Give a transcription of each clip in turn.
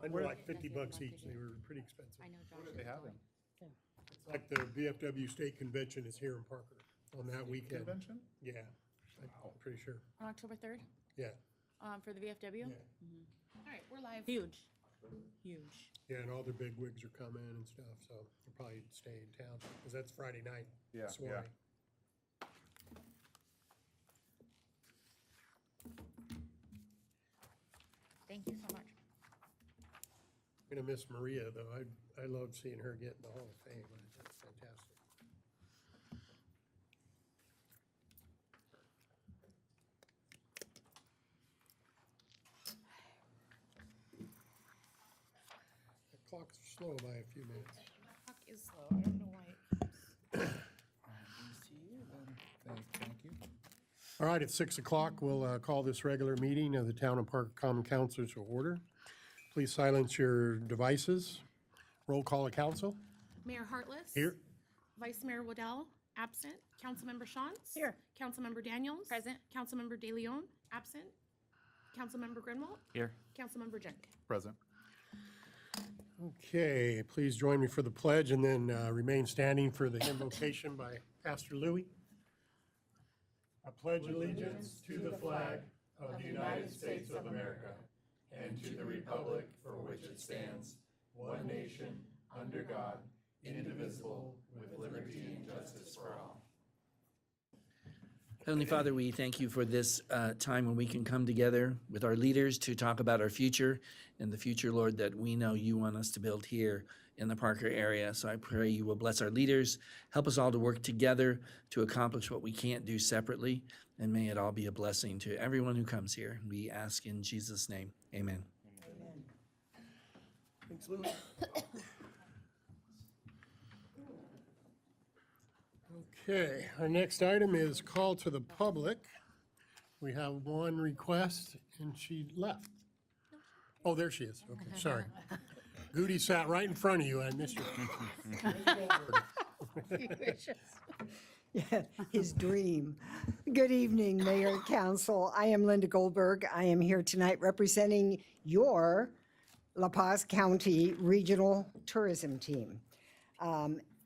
I know like $50 each. They were pretty expensive. I know Josh. Where do they have them? It's like the VFW State Convention is here in Parker on that weekend. Convention? Yeah, I'm pretty sure. On October 3rd, Yeah, for the VFW? yeah. All right, we're live. Huge. Huge. Yeah, and all their big wigs are coming and stuff, so they'll probably stay in town, because that's Friday night. Yeah, soiree. yeah. Thank you so much. I'm gonna miss Maria, though. I loved seeing her get in the Hall of Fame. That's fantastic. The clock's slow by a few minutes. Clock is slow. I don't know why. Thank you. All right, at 6 o'clock, we'll call this regular meeting of the Town of Parker Common Council to order. Please silence your devices. Roll call of council. Mayor Hartless. Here. Vice Mayor Waddell, absent. Councilmember Shantz. Here. Councilmember Daniels. Present. Councilmember De Leon, absent. Councilmember Grinwald. Here. Councilmember Jenk. Present. Okay, please join me for the pledge and then remain standing for the invocation by Pastor Louis. I pledge allegiance to the flag of the United States of America and to the republic for which it stands, one nation, under God, indivisible, with liberty and justice for all. Heavenly Father, we thank you for this time when we can come together with our leaders to talk about our future and the future, Lord, that we know you want us to build here in the Parker area. So I pray you will bless our leaders, help us all to work together to accomplish what we can't do separately, and may it all be a blessing to everyone who comes here. We ask in Jesus' name, amen. Thanks, Louis. Okay, our next item is call to the public. We have one request, and she left. Oh, there she is. Okay, sorry. Goody sat right in front of you. I missed you. Yeah, his dream. Good evening, Mayor and Council. I am Linda Goldberg. I am here tonight representing your La Paz County Regional Tourism Team.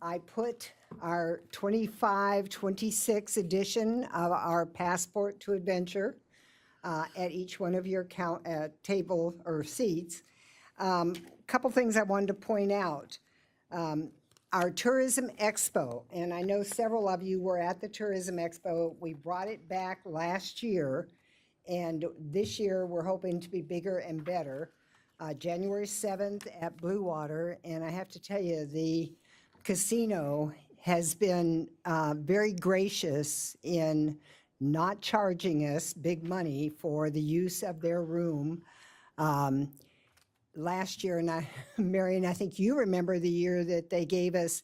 I put our 25-26 edition of our Passport to Adventure at each one of your table or seats. Couple things I wanted to point out. Our Tourism Expo, and I know several of you were at the Tourism Expo. We brought it back last year, and this year we're hoping to be bigger and better. January 7th at Blue Water, and I have to tell you, the casino has been very gracious in not charging us big money for the use of their room. Last year, and Marion, I think you remember the year that they gave us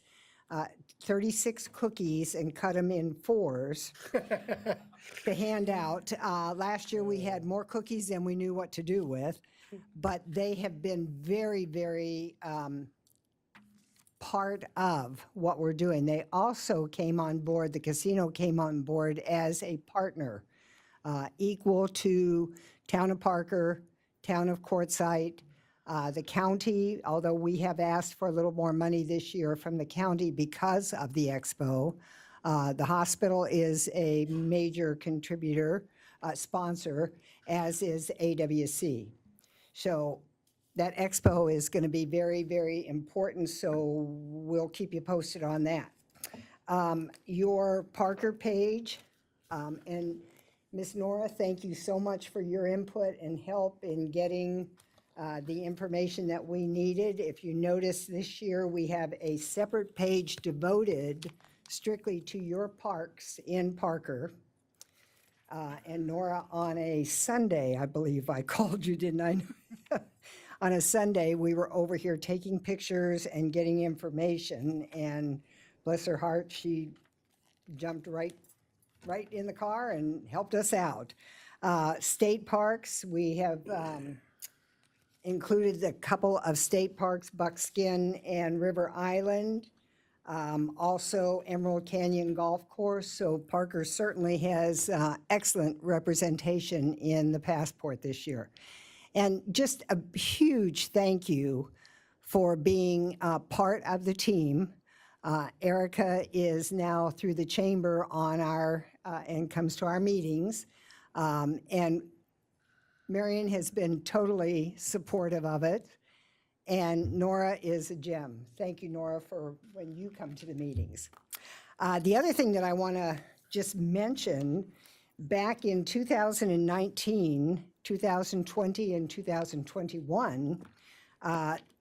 36 cookies and cut them in fours to hand out. Last year, we had more cookies than we knew what to do with, but they have been very, very part of what we're doing. They also came on board, the casino came on board as a partner, equal to Town of Parker, Town of Quartzsite, the county, although we have asked for a little more money this year from the county because of the expo. The hospital is a major contributor, sponsor, as is AWC. So that expo is going to be very, very important, so we'll keep you posted on that. Your Parker page, and Ms. Nora, thank you so much for your input and help in getting the information that we needed. If you notice, this year we have a separate page devoted strictly to your parks in Parker. And Nora, on a Sunday, I believe I called you, didn't I? On a Sunday, we were over here taking pictures and getting information, and bless her heart, she jumped right in the car and helped us out. State parks, we have included a couple of state parks, Buckskin and River Island, also Emerald Canyon Golf Course. So Parker certainly has excellent representation in the Passport this year. And just a huge thank you for being part of the team. Erica is now through the chamber on our, and comes to our meetings. And Marion has been totally supportive of it. And Nora is a gem. Thank you, Nora, for when you come to the meetings. The other thing that I want to just mention, back in 2019, 2020, and 2021,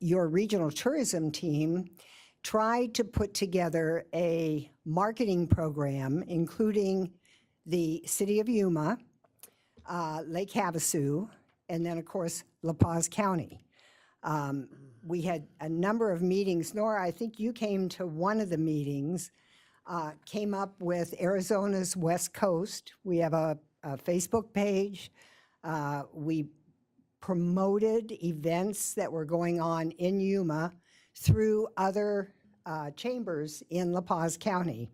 your regional tourism team tried to put together a marketing program, including the city of Yuma, Lake Havasu, and then, of course, La Paz County. We had a number of meetings. Nora, I think you came to one of the meetings, came up with Arizona's West Coast. We have a Facebook page. We promoted events that were going on in Yuma through other chambers in La Paz County.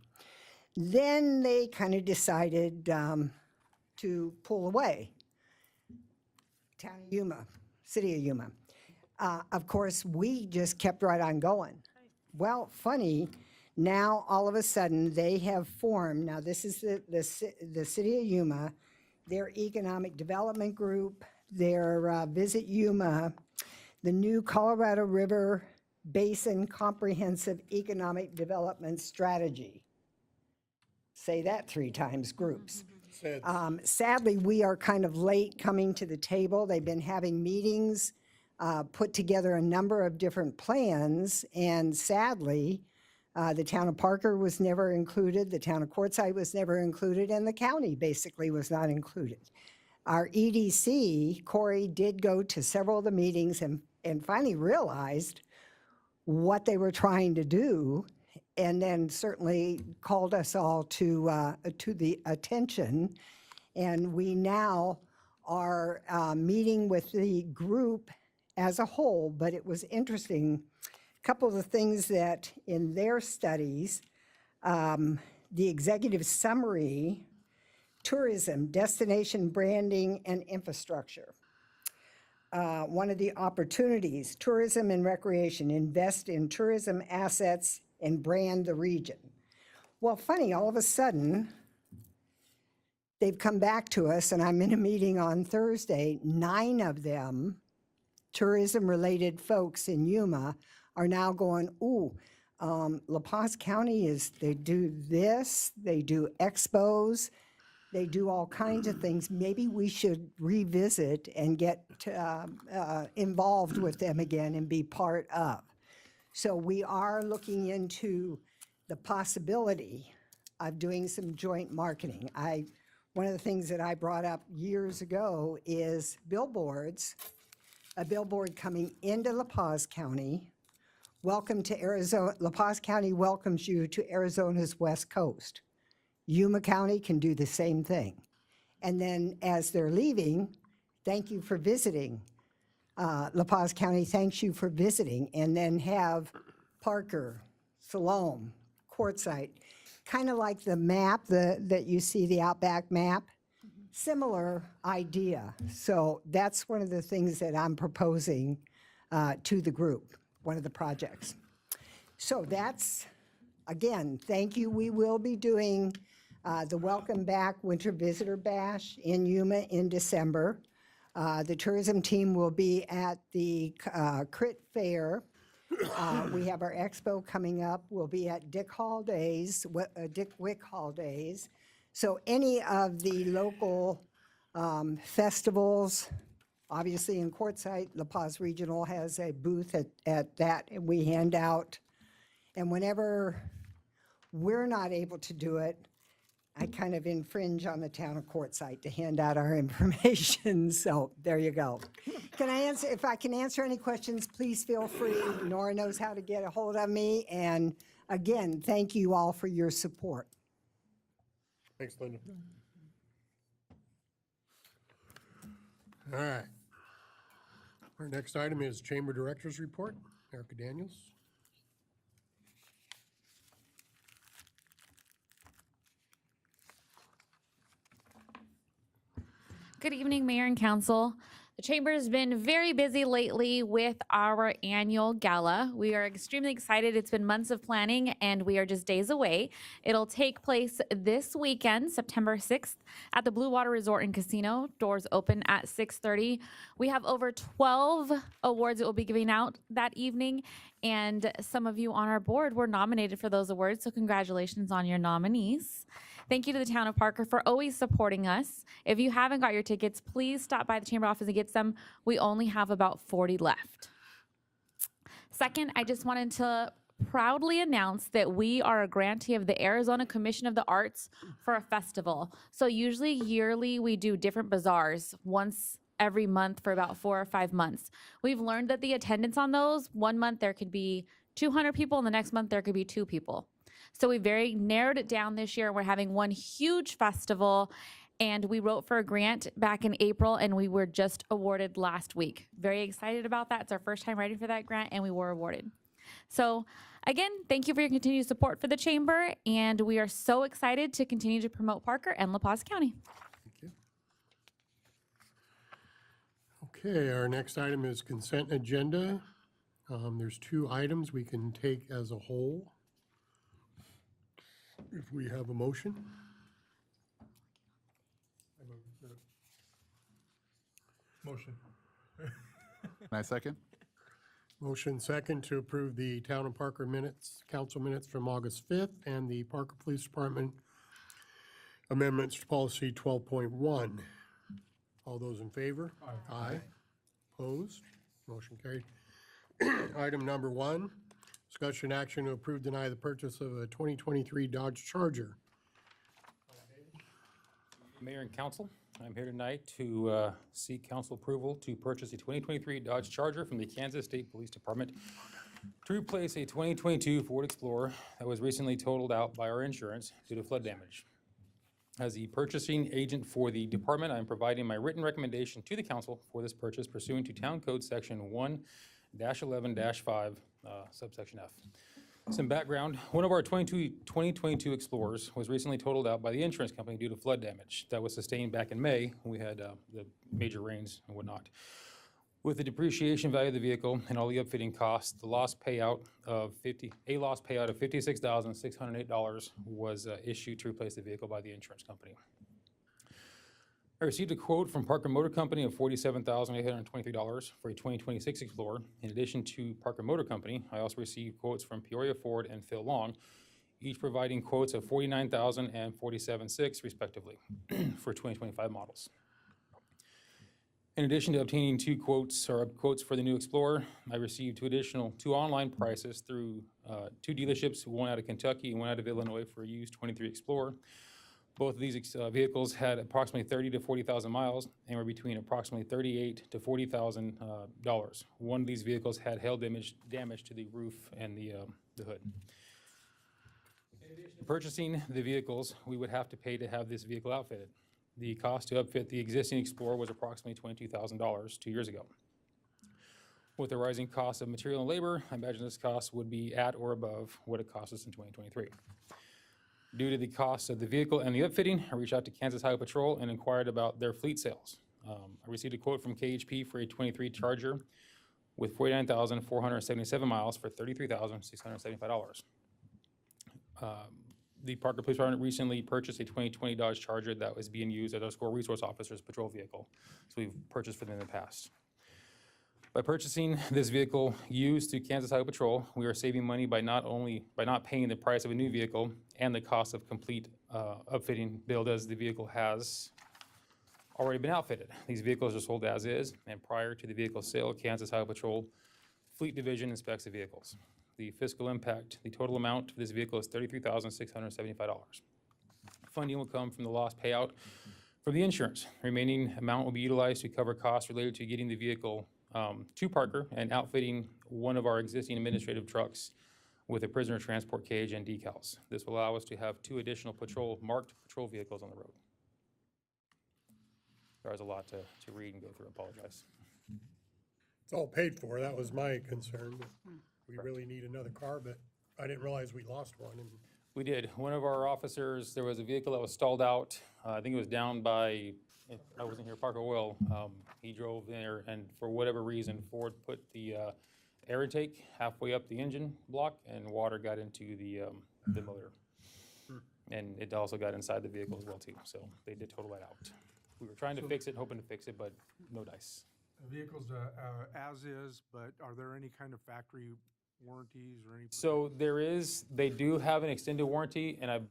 Then they kind of decided to pull away. Town of Yuma, city of Yuma. Of course, we just kept right on going. Well, funny, now all of a sudden they have formed, now this is the city of Yuma, their economic development group, their Visit Yuma, the new Colorado River Basin Comprehensive Economic Development Strategy. Say that 3 times, groups. Sadly, we are kind of late coming to the table. They've been having meetings, put together a number of different plans, and sadly, the town of Parker was never included, the town of Quartzsite was never included, and the county basically was not included. Our EDC, Corey, did go to several of the meetings and finally realized what they were trying to do, and then certainly called us all to the attention. And we now are meeting with the group as a whole, but it was interesting. A couple of the things that in their studies, the executive summary, tourism, destination branding, and infrastructure. One of the opportunities, tourism and recreation, invest in tourism assets and brand the region. Well, funny, all of a sudden, they've come back to us, and I'm in a meeting on Thursday. 9 of them, tourism-related folks in Yuma, are now going, ooh, La Paz County they do this, they do expos, they do all kinds of things. Maybe we should revisit and get involved with them again and be part of. So we are looking into the possibility of doing some joint marketing. One of the things that I brought up years ago is billboards, a billboard coming into La Paz County. Welcome to Arizona. La Paz County welcomes you to Arizona's West Coast. Yuma County can do the same thing. And then as they're leaving, thank you for visiting. La Paz County thanks you for visiting, and then have Parker, Siloam, Quartzsite, kind of like the map that you see, the Outback map, similar idea. So that's one of the things that I'm proposing to the group, one of the projects. So that's, again, thank you. We will be doing the Welcome Back Winter Visitor Bash in Yuma in December. The tourism team will be at the Crit Fair. We have our expo coming up. We'll be at Dick Wick Hall Days. So any of the local festivals, obviously in Quartzsite, La Paz Regional has a booth at that, and we hand out. And whenever we're not able to do it, I kind of infringe on the town of Quartzsite to hand out our information. So there you go. Can I answer, if I can answer any questions, please feel free. Nora knows how to get a hold of me. And again, thank you all for your support. Thanks, Linda. All right. Our next item is Chamber Director's Report. Erica Daniels. Good evening, Mayor and Council. The Chamber has been very busy lately with our annual gala. We are extremely excited. It's been months of planning and we are just days away. It'll take place this weekend, September 6th, at the Blue Water Resort and Casino. Doors open at 6:30. We have over 12 awards that we'll be giving out that evening, and some of you on our board were nominated for those awards, so congratulations on your nominees. Thank you to the town of Parker for always supporting us. If you haven't got your tickets, please stop by the chamber office and get some. We only have about 40 left. Second, I just wanted to proudly announce that we are a grantee of the Arizona Commission of the Arts for a festival. So usually yearly we do different bazaars once every month for about 4 or 5 months. We've learned that the attendance on those, one month there could be 200 people and the next month there could be 2 people. So we very narrowed it down this year. We're having one huge festival, and we wrote for a grant back in April, and we were just awarded last week. Very excited about that. It's our first time writing for that grant, and we were awarded. So again, thank you for your continued support for the Chamber, and we are so excited to continue to promote Parker and La Paz County. Thank you. Okay, our next item is consent agenda. There's 2 items we can take as a whole. If we have a motion. Motion. I second. Motion second to approve the Town of Parker minutes, council minutes from August 5th, and the Parker Police Department amendments to policy 12.1. All those in favor? Aye. Opposed? Motion carried. Item number 1, discussion action to approve, deny the purchase of a 2023 Dodge Charger. Mayor and council, I'm here tonight to seek council approval to purchase a 2023 Dodge Charger from the Kansas State Police Department to replace a 2022 Ford Explorer that was recently totaled out by our insurance due to flood damage. As the purchasing agent for the department, I'm providing my written recommendation to the council for this purchase pursuant to Town Code Section 1-11-5, subsection F. Some background, one of our 2022 Explorers was recently totaled out by the insurance company due to flood damage that was sustained back in May when we had the major rains and whatnot. With the depreciation value of the vehicle and all the upfitting costs, the loss payout of $56,608 was issued to replace the vehicle by the insurance company. I received a quote from Parker Motor Company of $47,823 for a 2026 Explorer. In addition to Parker Motor Company, I also received quotes from Peoria Ford and Phil Long, each providing quotes of $49,000 and $47,600 respectively for 2025 models. In addition to obtaining 2 quotes for the new Explorer, I received 2 online prices through 2 dealerships, one out of Kentucky and one out of Illinois for a used 23 Explorer. Both of these vehicles had approximately 30 to 40,000 miles and were between approximately $38,000 to $40,000. One of these vehicles had hail damage to the roof and the hood. In addition to purchasing the vehicles, we would have to pay to have this vehicle outfitted. The cost to upfit the existing Explorer was approximately $22,000 2 years ago. With the rising cost of material and labor, I imagine this cost would be at or above what it cost us in 2023. Due to the cost of the vehicle and the upfitting, I reached out to Kansas Highway Patrol and inquired about their fleet sales. I received a quote from KHP for a 23 Charger with 49,477 miles for $33,675. The Parker Police Department recently purchased a 2020 Dodge Charger that was being used as our school resource officer's patrol vehicle. So we've purchased for them in the past. By purchasing this vehicle used to Kansas Highway Patrol, we are saving money by not paying the price of a new vehicle and the cost of complete upfitting build, as the vehicle has already been outfitted. These vehicles are sold as is, and prior to the vehicle sale, Kansas Highway Patrol Fleet Division inspects the vehicles. The fiscal impact, the total amount for this vehicle is $33,675. Funding will come from the loss payout from the insurance. The remaining amount will be utilized to cover costs related to getting the vehicle to Parker and outfitting one of our existing administrative trucks with a prisoner transport cage and decals. This will allow us to have 2 additional marked patrol vehicles on the road. There's a lot to read and go through. I apologize. It's all paid for, that was my concern. We really need another car, but I didn't realize we lost one. And We did. One of our officers, there was a vehicle that was stalled out. I think it was down by, I wasn't here, Parker Oil. He drove there, and for whatever reason, Ford put the air intake halfway up the engine block, and water got into the motor. And it also got inside the vehicle as well, too. So they did total that out. We were trying to fix it, hoping to fix it, but no dice. The vehicle's as is, but are there any kind of factory warranties or any? So they do have an extended warranty, and on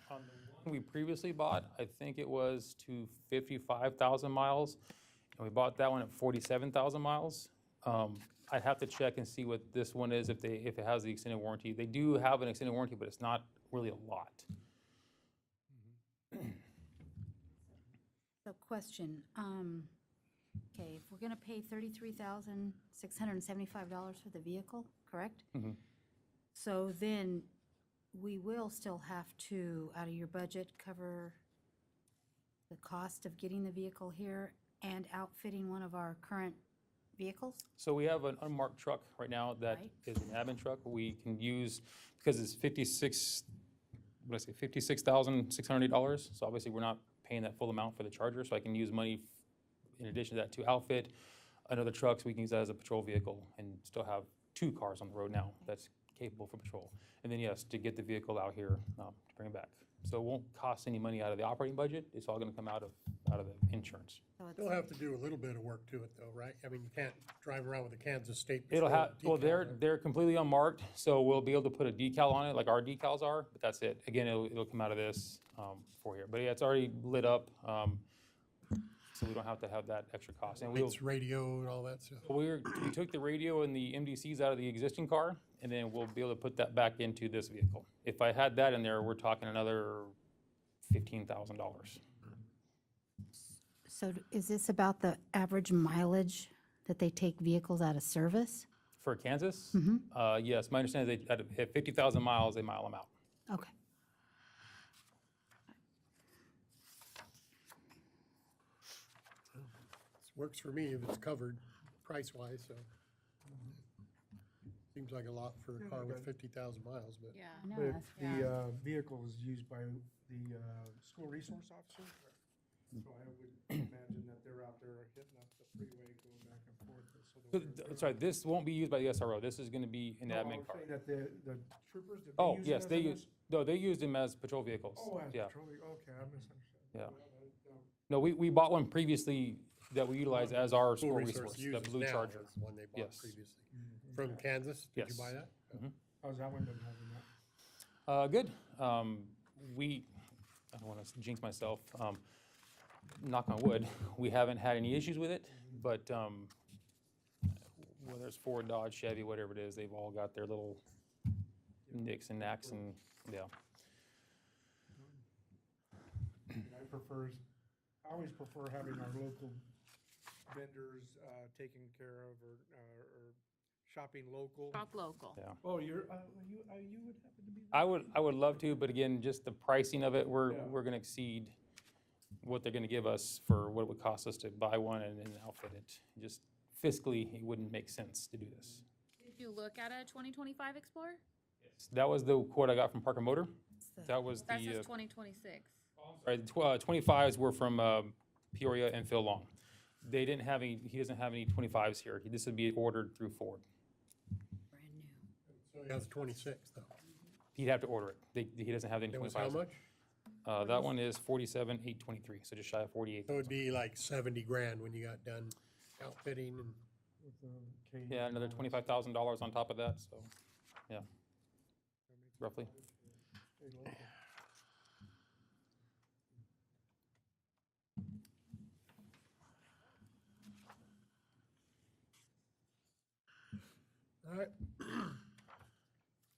the one we previously bought, I think it was to 55,000 miles, and we bought that one at 47,000 miles. I'd have to check and see what this one is, if it has the extended warranty. They do have an extended warranty, but it's not really a lot. So question, okay, if we're gonna pay $33,675 for the vehicle, correct? Mhm. So then we will still have to, out of your budget, cover the cost of getting the vehicle here and outfitting one of our current vehicles? So we have an unmarked truck right now that Right. is an admin truck. We can use, because it's $56,608. So obviously, we're not paying that full amount for the Charger, so I can use money in addition to that to outfit another truck, so we can use that as a patrol vehicle and still have 2 cars on the road now that's capable for patrol. And then, yes, to get the vehicle out here, to bring it back. So it won't cost any money out of the operating budget. It's all gonna come out of the insurance. So it's, You'll have to do a little bit of work to it though, right? I mean, you can't drive around with a Kansas State It'll Patrol have, well, decal on it. they're completely unmarked, so we'll be able to put a decal on it, like our decals are, but that's it. Again, it'll come out of this, for here. But yeah, it's already lit up, so we don't have to have that extra cost. And It's radio and all that stuff. we took the radio and the MDCs out of the existing car, and then we'll be able to put that back into this vehicle. If I had that in there, we're talking another $15,000. so is this about the average mileage that they take vehicles out of service? For Kansas? Yes, my understanding is at 50,000 miles, they mile them out. Okay. Works for me if it's covered price-wise, so. Seems like a lot for a car with 50,000 miles, but. Yeah. I know, But that's- the vehicle is used by the school resource officer, so I would imagine that they're out there hitting up the freeway, going back and forth. Sorry, this won't be used by the SRO. This is gonna be an No, I admin was car. saying that the troopers, did they Oh, use it yes, as they an use, no, they used them as patrol vehicles. Oh, as Yeah, patrolling, okay, I misunderstood. Yeah. No. no, we bought one previously that we utilize as our school resource, the uses blue now Charger. is the one they bought Yes. previously. From Kansas, did you Yes. buy that? How's that one been holding up? Good. I don't wanna jinx myself, knock on wood, we haven't had any issues with it, but, whether it's Ford, Dodge, Chevy, whatever it is, they've all got their little nicks and knacks and, yeah. I always prefer having our local vendors taken care of or shopping local. Shop local. Yeah. Oh, you would happen to be? I would love to, but again, just the pricing of it, Yeah. we're gonna exceed what they're gonna give us for what it would cost us to buy one and then outfit it. Just fiscally, it wouldn't make sense to do this. Did you look at a 2025 Explorer? That was the quote I got from Parker Motor. That was That says the, 2026. right, the 25s were from Peoria and Phil Long. They didn't have any, he doesn't have any 25s here. This would be ordered through Ford. Brand new. So he has 26 though. He'd have to order it. He doesn't have any It was 25s. how much? That one is 47,823, so just shy of 48. So it'd be like 70 grand when you got done outfitting and. Yeah, another $25,000 on top of that, so, yeah. Roughly. All right.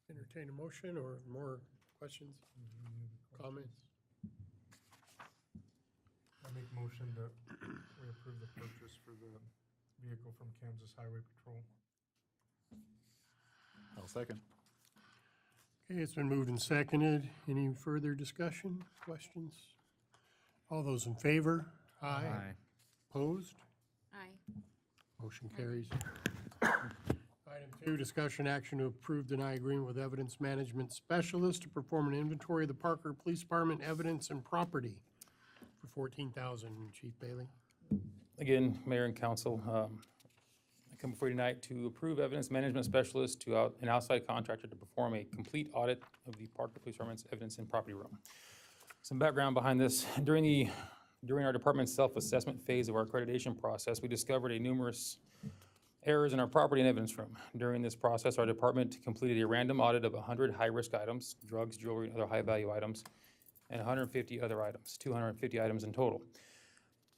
Entertain a motion or more questions, comments? I make motion that we approve the purchase for the vehicle from Kansas Highway Patrol. I'll second. Okay, it's been moved and seconded. Any further discussion, questions? All those in favor? Aye. Opposed? Aye. Motion carries. Item 2, discussion action to approve, deny agreement with evidence management specialist to perform an inventory of the Parker Police Department evidence and property for $14,000. Chief Bailey. Again, Mayor and Council, I come before you tonight to approve evidence management specialist to an outside contractor to perform a complete audit of the Parker Police Department's evidence and property room. Some background behind this. During our department's self-assessment phase of our accreditation process, we discovered numerous errors in our property and evidence room. During this process, our department completed a random audit of 100 high-risk items, drugs, jewelry, and other high-value items, and 150 other items, 250 items in total.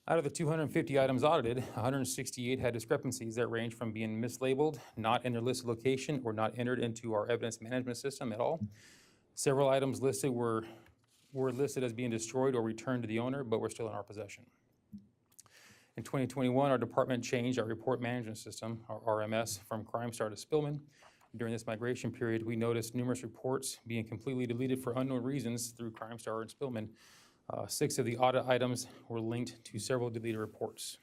Out of the 250 items audited, 168 had discrepancies that range from being mislabeled, not in their listed location, or not entered into our evidence management system at all. Several items listed were listed as being destroyed or returned to the owner, but were still in our possession. In 2021, our department changed our report management system, our RMS, from CrimeStar to Spillman. During this migration period, we noticed numerous reports being completely deleted for unknown reasons through CrimeStar and Spillman. 6 of the audit items were linked to several deleted reports.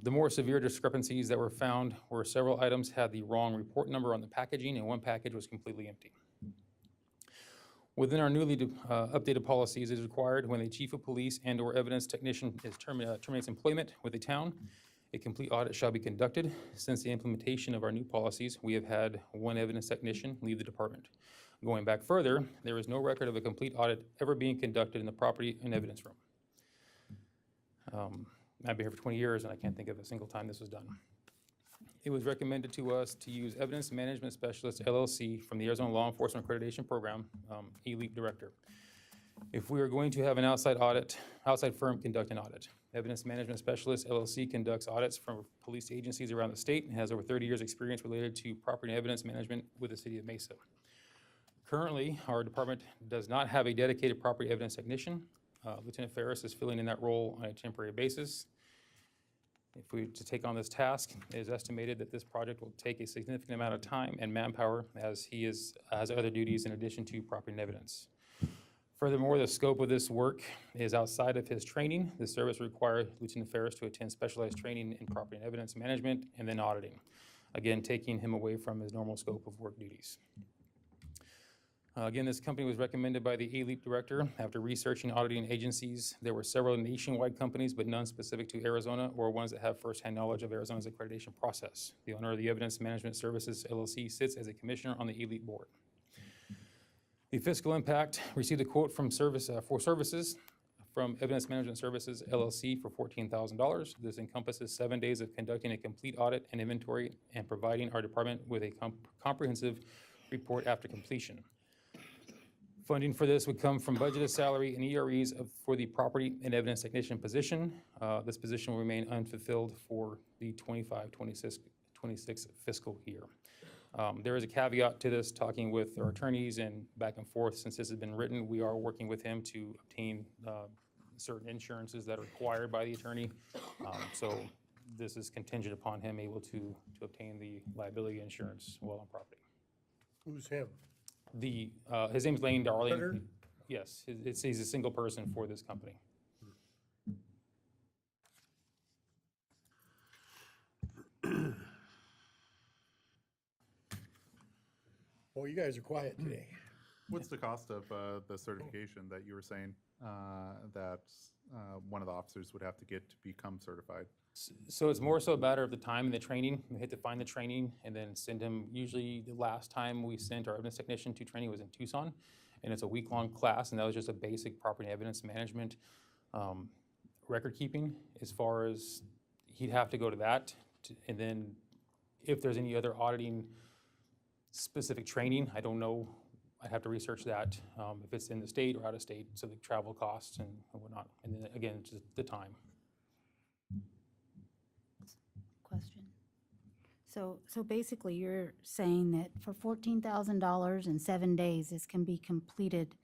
The more severe discrepancies that were found were several items had the wrong report number on the packaging, and one package was completely empty. Within our newly updated policies, it is required when a chief of police and/or evidence technician terminates employment with the town, a complete audit shall be conducted. Since the implementation of our new policies, we have had one evidence technician leave the department. Going back further, there is no record of a complete audit ever being conducted in the property and evidence room. I've been here for 20 years, and I can't think of a single time this was done. It was recommended to us to use Evidence Management Specialist LLC from the Arizona Law Enforcement Accreditation Program, ELEAP Director. If we are going to have an outside firm conduct an audit, Evidence Management Specialist LLC conducts audits from police agencies around the state and has over 30 years experience related to property and evidence management with the city of Mesa. Currently, our department does not have a dedicated property evidence technician. Lieutenant Ferris is filling in that role on a temporary basis. If we to take on this task, it is estimated that this project will take a significant amount of time and manpower as he has other duties in addition to property and evidence. Furthermore, the scope of this work is outside of his training. The service required Lieutenant Ferris to attend specialized training in property and evidence management and then auditing, again, taking him away from his normal scope of work duties. Again, this company was recommended by the ELEAP Director. After researching auditing agencies, there were several nationwide companies, but none specific to Arizona or ones that have firsthand knowledge of Arizona's accreditation process. The owner of the Evidence Management Services LLC sits as a commissioner on the ELEAP board. The fiscal impact received a quote from for services from Evidence Management Services LLC for $14,000. This encompasses 7 days of conducting a complete audit and inventory and providing our department with a comprehensive report after completion. Funding for this would come from budgeted salary and EREs for the property and evidence technician position. This position will remain unfulfilled for the 25-26 fiscal year. There is a caveat to this, talking with our attorneys and back and forth. Since this has been written, we are working with him to obtain certain insurances that are required by the attorney. So this is contingent upon him able to obtain the liability insurance while on property. Who's him? His name's Lane Darling. Carter? Yes, he's a single person for this company. Well, you guys are quiet today. What's the cost of the certification that you were saying that one of the officers would have to get to become certified? So it's more so a matter of the time and the training. We had to find the training and then send him. Usually the last time we sent our evidence technician to training was in Tucson, and it's a week-long class, and that was just a basic property and evidence management record keeping. As far as he'd have to go to that, and then if there's any other auditing specific training, I don't know. I'd have to research that, if it's in the state or out of state, so the travel costs and whatnot. And then again, just the time. Question. So basically, you're saying that for $14,000 in 7 days, this can be completed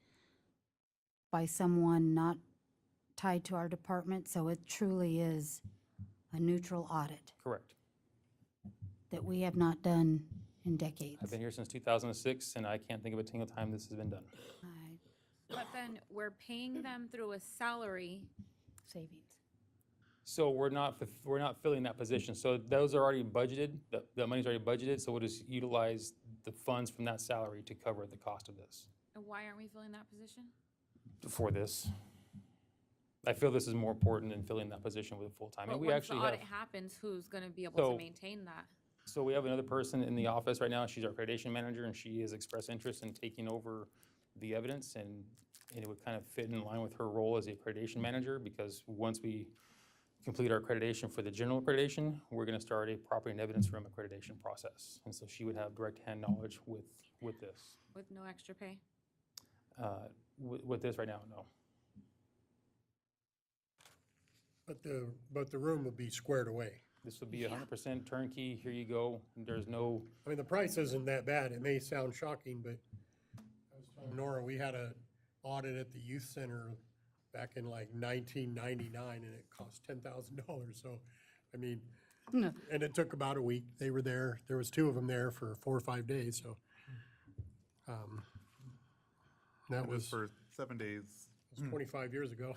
by someone not tied to our department, so it truly is a neutral audit Correct. that we have not done in decades. I've been here since 2006, and I can't think of a single time this has been done. But then we're paying them through a salary. Savings. So we're not filling that position. So those are already budgeted, the money's already budgeted, so we'll just utilize the funds from that salary to cover the cost of this, And why aren't we filling that position? for this. I feel this is more important than filling that position with a full-time. But And we once the actually have, audit happens, who's gonna be able So- to maintain that? so we have another person in the office right now, she's our accreditation manager, and she has expressed interest in taking over the evidence, and it would kind of fit in line with her role as the accreditation manager, because once we complete our accreditation for the general accreditation, we're gonna start a property and evidence room accreditation process. And so she would have direct hand knowledge with this. With no extra pay? With this right now, no. But the room will be squared away. This would be 100% turnkey, here you go, there's no, I mean, the price isn't that bad. It may sound shocking, but I was telling Nora, we had a audit at the youth center back in like 1999, and it cost $10,000. So, I mean, and it took about a week. They were there. There was 2 of them there for 4 or 5 days. So that It was was for 7 days, 25 years ago.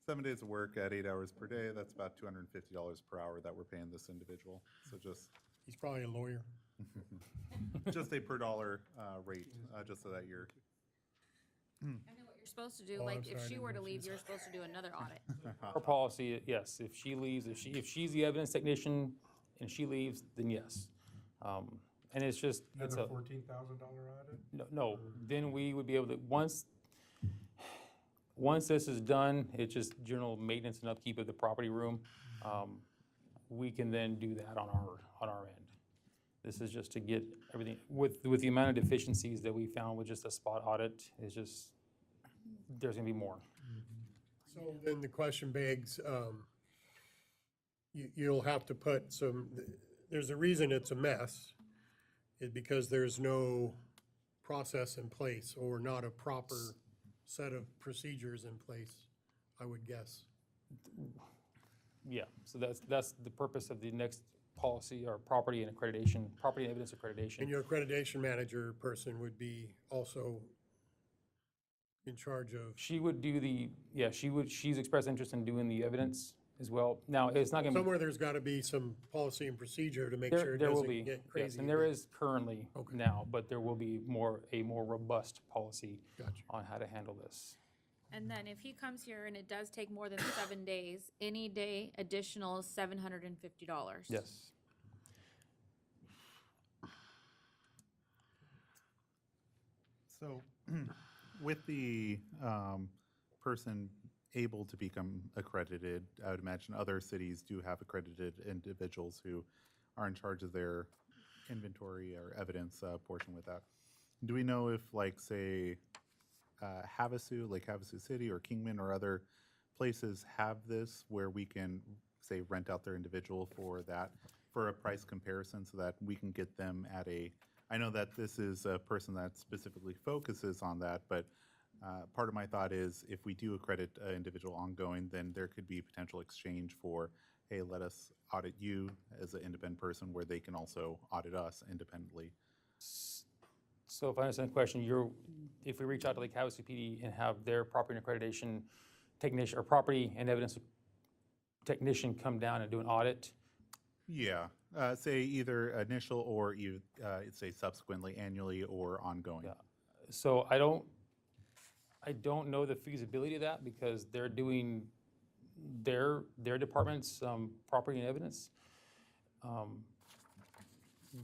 7 days of work at 8 hours per day. That's about $250 per hour that we're paying this individual. So He's probably a lawyer. just a per dollar rate, just so that you're. I know what you're supposed to do, Oh, I'm like, sorry, I if she didn't were to know what she leave, you're supposed to do another audit. our policy, yes, if she leaves, if she's the evidence technician and she leaves, then yes. And it's just, it's Another a, $14,000 audit? no, then we would be able to, once this is done, it's just general maintenance and upkeep of the property room. We can then do that on our end. This is just to get everything, with the amount of deficiencies that we found with just a spot audit, it's just, there's gonna be more. So then the question begs, you'll have to put there's a reason it's a mess, is because there's no process in place or not a proper set of procedures in place, I would guess. Yeah, so that's the purpose of the next policy, or property and evidence accreditation. And your accreditation manager person would be also in charge of, She would do she's expressed interest in doing the evidence as well. Now, it's not gonna be. somewhere there's got to be some policy and procedure to make sure it There will be, doesn't get yes, crazy. and there is currently Okay. now, but there will be a more robust policy Gotcha. on how to handle this. And then if he comes here and it does take more than 7 days, any day additional is $750. Yes. So with the person able to become accredited, I would imagine other cities do have accredited individuals who are in charge of their inventory or evidence portion with that. Do we know if, like, say, Havasu, like Havasu City or Kingman or other places have this where we can, say, rent out their individual for that, for a price comparison, so that we can get them at a, I know that this is a person that specifically focuses on that, but part of my thought is if we do accredit an individual ongoing, then there could be potential exchange for, hey, let us audit you as an independent person where they can also audit us independently. So if I understand the question, if we reach out to Lake Havasu PD and have their property and accreditation technician, or property and evidence technician come down and do an audit, Yeah, say either initial or you, say subsequently, annually or ongoing. Yeah. So I don't know the feasibility of that, because they're doing their department's property and evidence.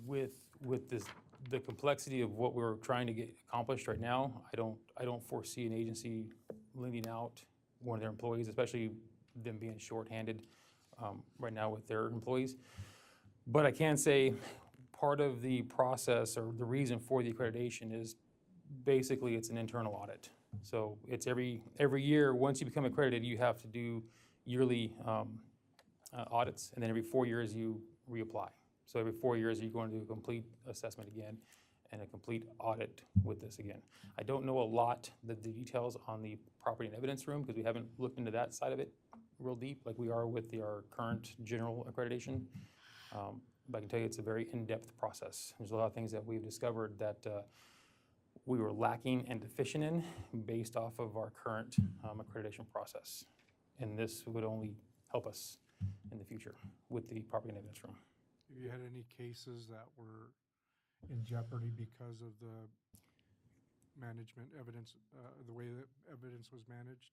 With the complexity of what we're trying to get accomplished right now, I don't foresee an agency lending out one of their employees, especially them being shorthanded right now with their employees. But I can say part of the process, or the reason for the accreditation, is basically it's an internal audit. So it's every year, once you become accredited, you have to do yearly audits, and then every 4 years you reapply. So every 4 years you're going to do a complete assessment again and a complete audit with this again. I don't know a lot, the details on the property and evidence room, because we haven't looked into that side of it real deep, like we are with our current general accreditation. But I can tell you it's a very in-depth process. There's a lot of things that we've discovered that we were lacking and deficient in based off of our current accreditation process. And this would only help us in the future with the property and evidence room. Have you had any cases that were in jeopardy because of the management evidence, the way that evidence was managed?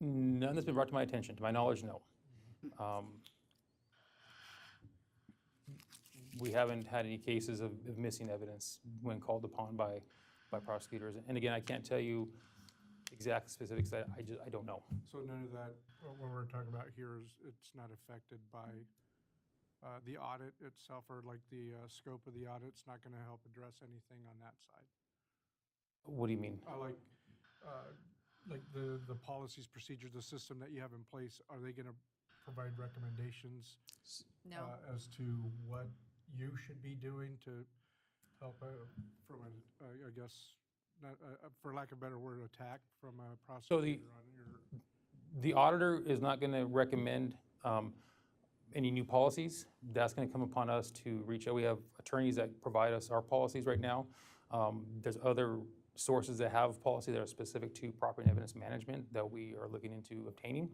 None that's been brought to my attention. To my knowledge, no. We haven't had any cases of missing evidence when called upon by prosecutors. And again, I can't tell you exact specifics. I don't know. So none of that, what we're talking about here is, it's not affected by the audit itself, or like the scope of the audit? It's not going to help address anything on that side? What do you mean? Like the policies, procedures, the system that you have in place, are they going to provide recommendations No. as to what you should be doing to help from a, I guess, not, for lack of a better word, attack from a prosecutor on your? The auditor is not going to recommend any new policies. That's going to come upon us to reach out. We have attorneys that provide us our policies right now. There's other sources that have policy that are specific to property and evidence management that we are looking into obtaining.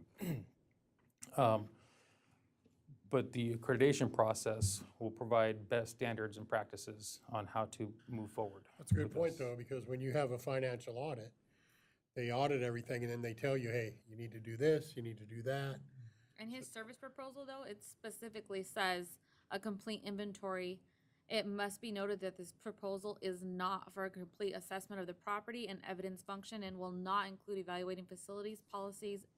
But the accreditation process will provide best standards and practices on how to move forward. That's a good with point, this. though, because when you have a financial audit, they audit everything and then they tell you, hey, you need to do this, you need to do that. In his service proposal, though, it specifically says a complete inventory. It must be noted that this proposal is not for a complete assessment of the property and evidence function and will not include evaluating facilities, policies,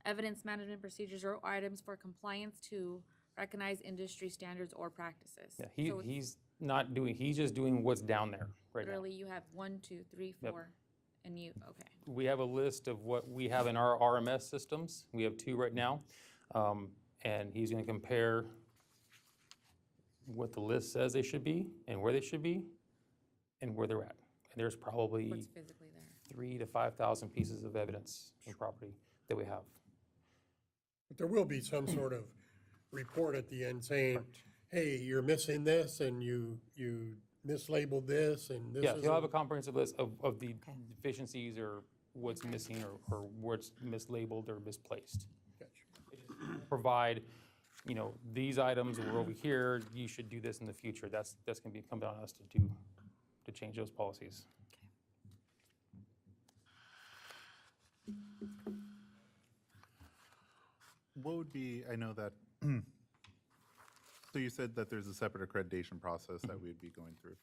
evidence management procedures, or items for compliance to recognized industry standards or practices. Yeah, So it's he's not doing, he's just doing what's down there right now. literally, you have 1, 2, 3, Yep. 4, and you, okay. We have a list of what we have in our RMS systems. We have 2 right now. And he's going to compare what the list says they should be and where they should be and where they're at. And there's probably What's physically there? 3,000 to 5,000 pieces of evidence in property that we have. But there will be some sort of report at the end saying, hey, you're missing this and you mislabeled this and this Yeah, is. he'll have a comprehensive list of the deficiencies or what's missing or what's mislabeled or misplaced. Provide, you know, these items were over here, you should do this in the future. That's going to come down on us to change those policies. What would be, I know that, so you said that there's a separate accreditation process that we'd be going through.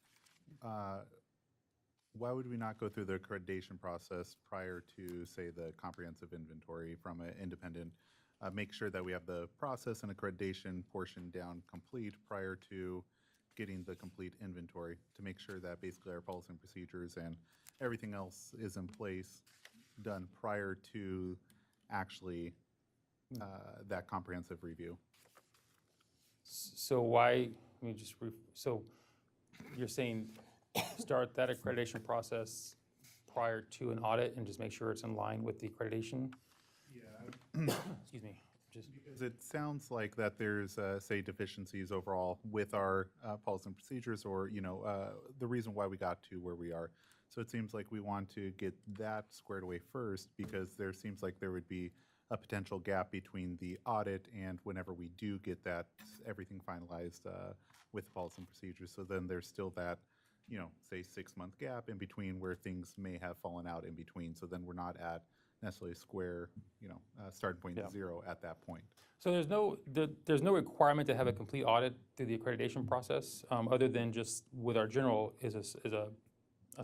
Why would we not go through the accreditation process prior to, say, the comprehensive inventory from an independent, make sure that we have the process and accreditation portion down complete prior to getting the complete inventory, to make sure that basically our policy and procedures and everything else is in place, done prior to actually that comprehensive review? So why, let me just, so you're saying start that accreditation process prior to an audit and just make sure it's in line with the accreditation? Yeah. Excuse me, just, Because it sounds like that there's, say, deficiencies overall with our policies and procedures, or, you know, the reason why we got to where we are. So it seems like we want to get that squared away first, because there seems like there would be a potential gap between the audit and whenever we do get that, everything finalized with policies and procedures. So then there's still that, you know, say 6-month gap in between where things may have fallen out in between. So then we're not at necessarily square, you know, starting point Yeah. 0 at that point. so there's no requirement to have a complete audit through the accreditation process, other than just with our general is a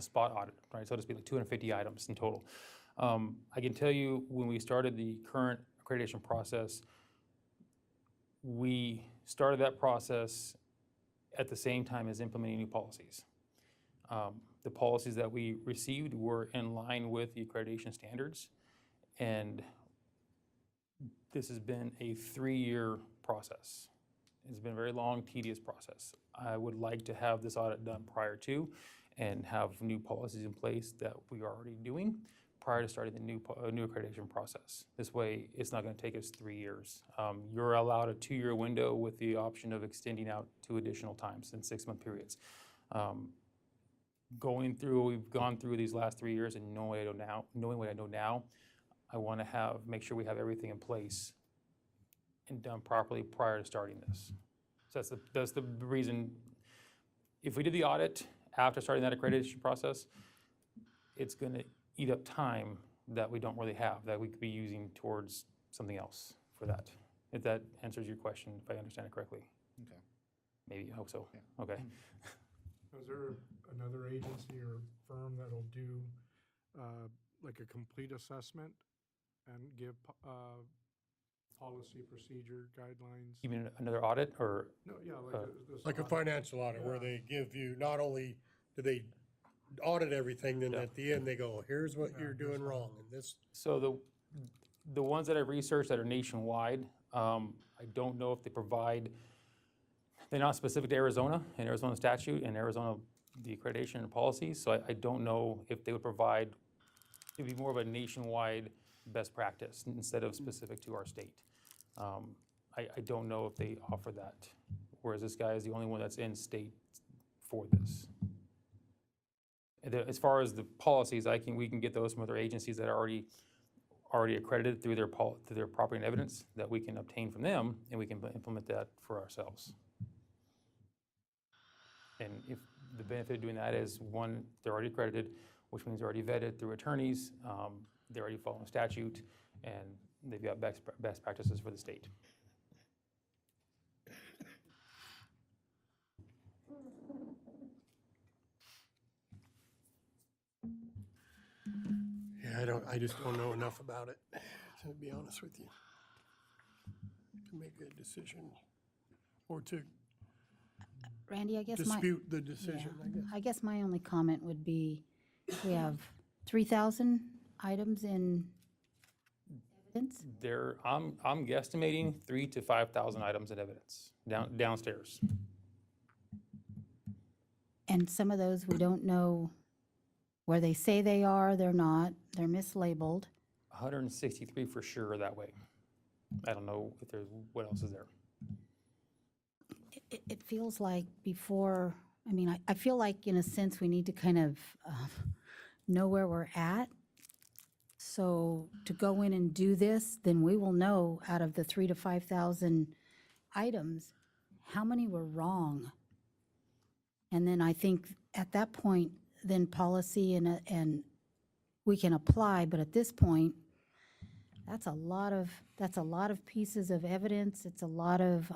spot audit, right? So to speak, like 250 items in total. I can tell you when we started the current accreditation process, we started that process at the same time as implementing new policies. The policies that we received were in line with the accreditation standards, and this has been a 3-year process. It's been a very long, tedious process. I would like to have this audit done prior to and have new policies in place that we are already doing prior to starting the new accreditation process. This way, it's not going to take us 3 years. You're allowed a 2-year window with the option of extending out to additional times in 6-month periods. We've gone through these last 3 years and knowing what I know now, I want to make sure we have everything in place and done properly prior to starting this. So that's the reason, if we did the audit after starting that accreditation process, it's going to eat up time that we don't really have, that we could be using towards something else for that. If that answers your question, if I understand it correctly. Okay. Maybe, I hope so. Yeah. Okay. Is there another agency or firm that'll do like a complete assessment and give policy, procedure, guidelines? You mean another audit, or? No, yeah, this Like a audit. financial audit where they give you, not only do they audit everything, then Yeah. at the end they go, here's what you're doing wrong and this. So the ones that I've researched that are nationwide, I don't know if they provide, they're not specific to Arizona and Arizona statute and Arizona, the accreditation and policies. So I don't know if they would provide, it'd be more of a nationwide best practice instead of specific to our state. I don't know if they offer that, whereas this guy is the only one that's in state for this. As far as the policies, we can get those from other agencies that are already accredited through their property and evidence that we can obtain from them, and we can implement that for ourselves. And if the benefit of doing that is, one, they're already accredited, which means they're already vetted through attorneys, they're already following statute, and they've got best practices for the state. Yeah, I just don't know enough about it, to be honest with you, to make a decision or to Randy, I guess dispute the decision, I guess. I guess my only comment would be, we have 3,000 items in evidence. I'm guesstimating 3,000 to 5,000 items in evidence downstairs. And some of those, we don't know where they say they are, they're not, they're mislabeled. 163 for sure are that way. I don't know if there's, what else is there? It feels like before, I mean, I feel like in a sense, we need to kind of know where we're at. So to go in and do this, then we will know out of the 3,000 to 5,000 items, how many were wrong. And then I think at that point, then policy and we can apply, but at this point, that's a lot of pieces of evidence. It's a lot of,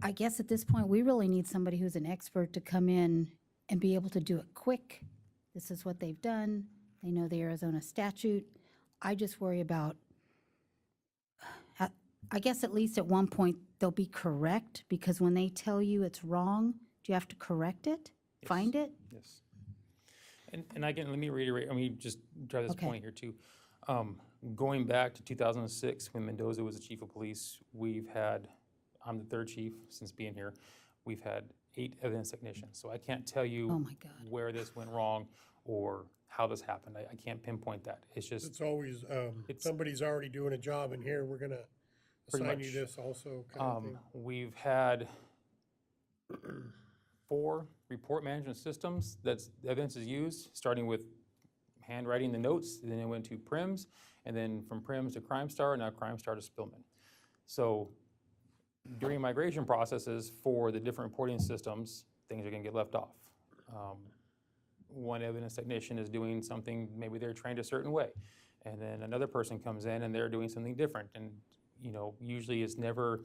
I guess at this point, we really need somebody who's an expert to come in and be able to do it quick. This is what they've done. They know the Arizona statute. I just worry about, I guess at least at one point, they'll be correct, because when they tell you it's wrong, do you have to correct it? Yes. Find it? Yes. And again, let me reiterate, I mean, just drive this Okay. point here too. Going back to 2006, when Mendoza was the chief of police, I'm the third chief since being here, we've had 8 evidence technicians. So I can't tell you Oh my God. where this went wrong or how this happened. I can't pinpoint that. It's just, It's always, somebody's already doing a job in here, we're gonna Pretty assign you much. this also kind of thing. we've had 4 report management systems that evidence is used, starting with handwriting the notes, then it went to PRIMS, and then from PRIMS to CrimeStar, now CrimeStar to Spillman. So during migration processes for the different reporting systems, things are gonna get left off. One evidence technician is doing something, maybe they're trained a certain way, and then another person comes in and they're doing something different. And usually it's never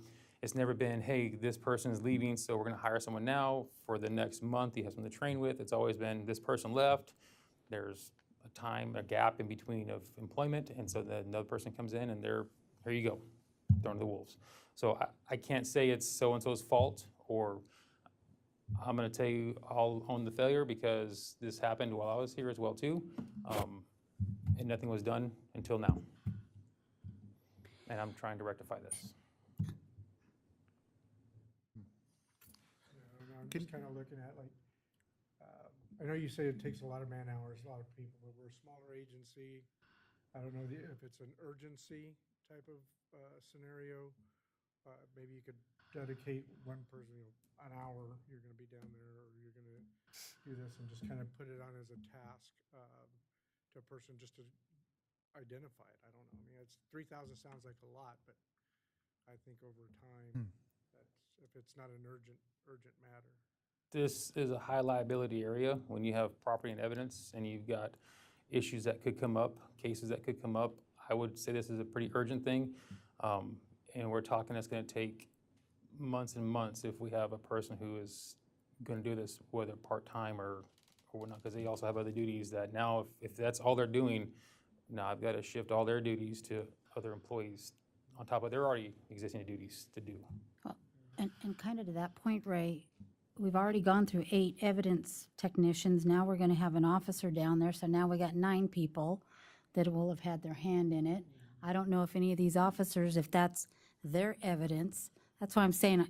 been, hey, this person's leaving, so we're gonna hire someone now for the next month, you have someone to train with. It's always been, this person left, there's a gap in between of employment, and so then another person comes in and here you go, thrown to the wolves. So I can't say it's so-and-so's fault, or I'm gonna tell you I'll own the failure because this happened while I was here as well too. And nothing was done until now. And I'm trying to rectify this. And I'm just kind of looking at like, I know you say it takes a lot of man hours, a lot of people, but we're a smaller agency. I don't know if it's an urgency type of scenario. Maybe you could dedicate one person, an hour, you're gonna be down there, or you're gonna do this, and just kind of put it on as a task to a person just to identify it. I don't know. I mean, it's 3,000 sounds like a lot, but I think over time, if it's not an urgent matter. This is a high liability area when you have property and evidence and you've got issues that could come up, cases that could come up. I would say this is a pretty urgent thing. And we're talking it's going to take months and months if we have a person who is going to do this, whether part-time or whatnot, because they also have other duties that now, if that's all they're doing, now I've got to shift all their duties to other employees on top of their already existing duties to do. Well, and kind of to that point, Ray, we've already gone through 8 evidence technicians. Now we're going to have an officer down there. So now we got 9 people that will have had their hand in it. I don't know if any of these officers, if that's their evidence. That's why I'm saying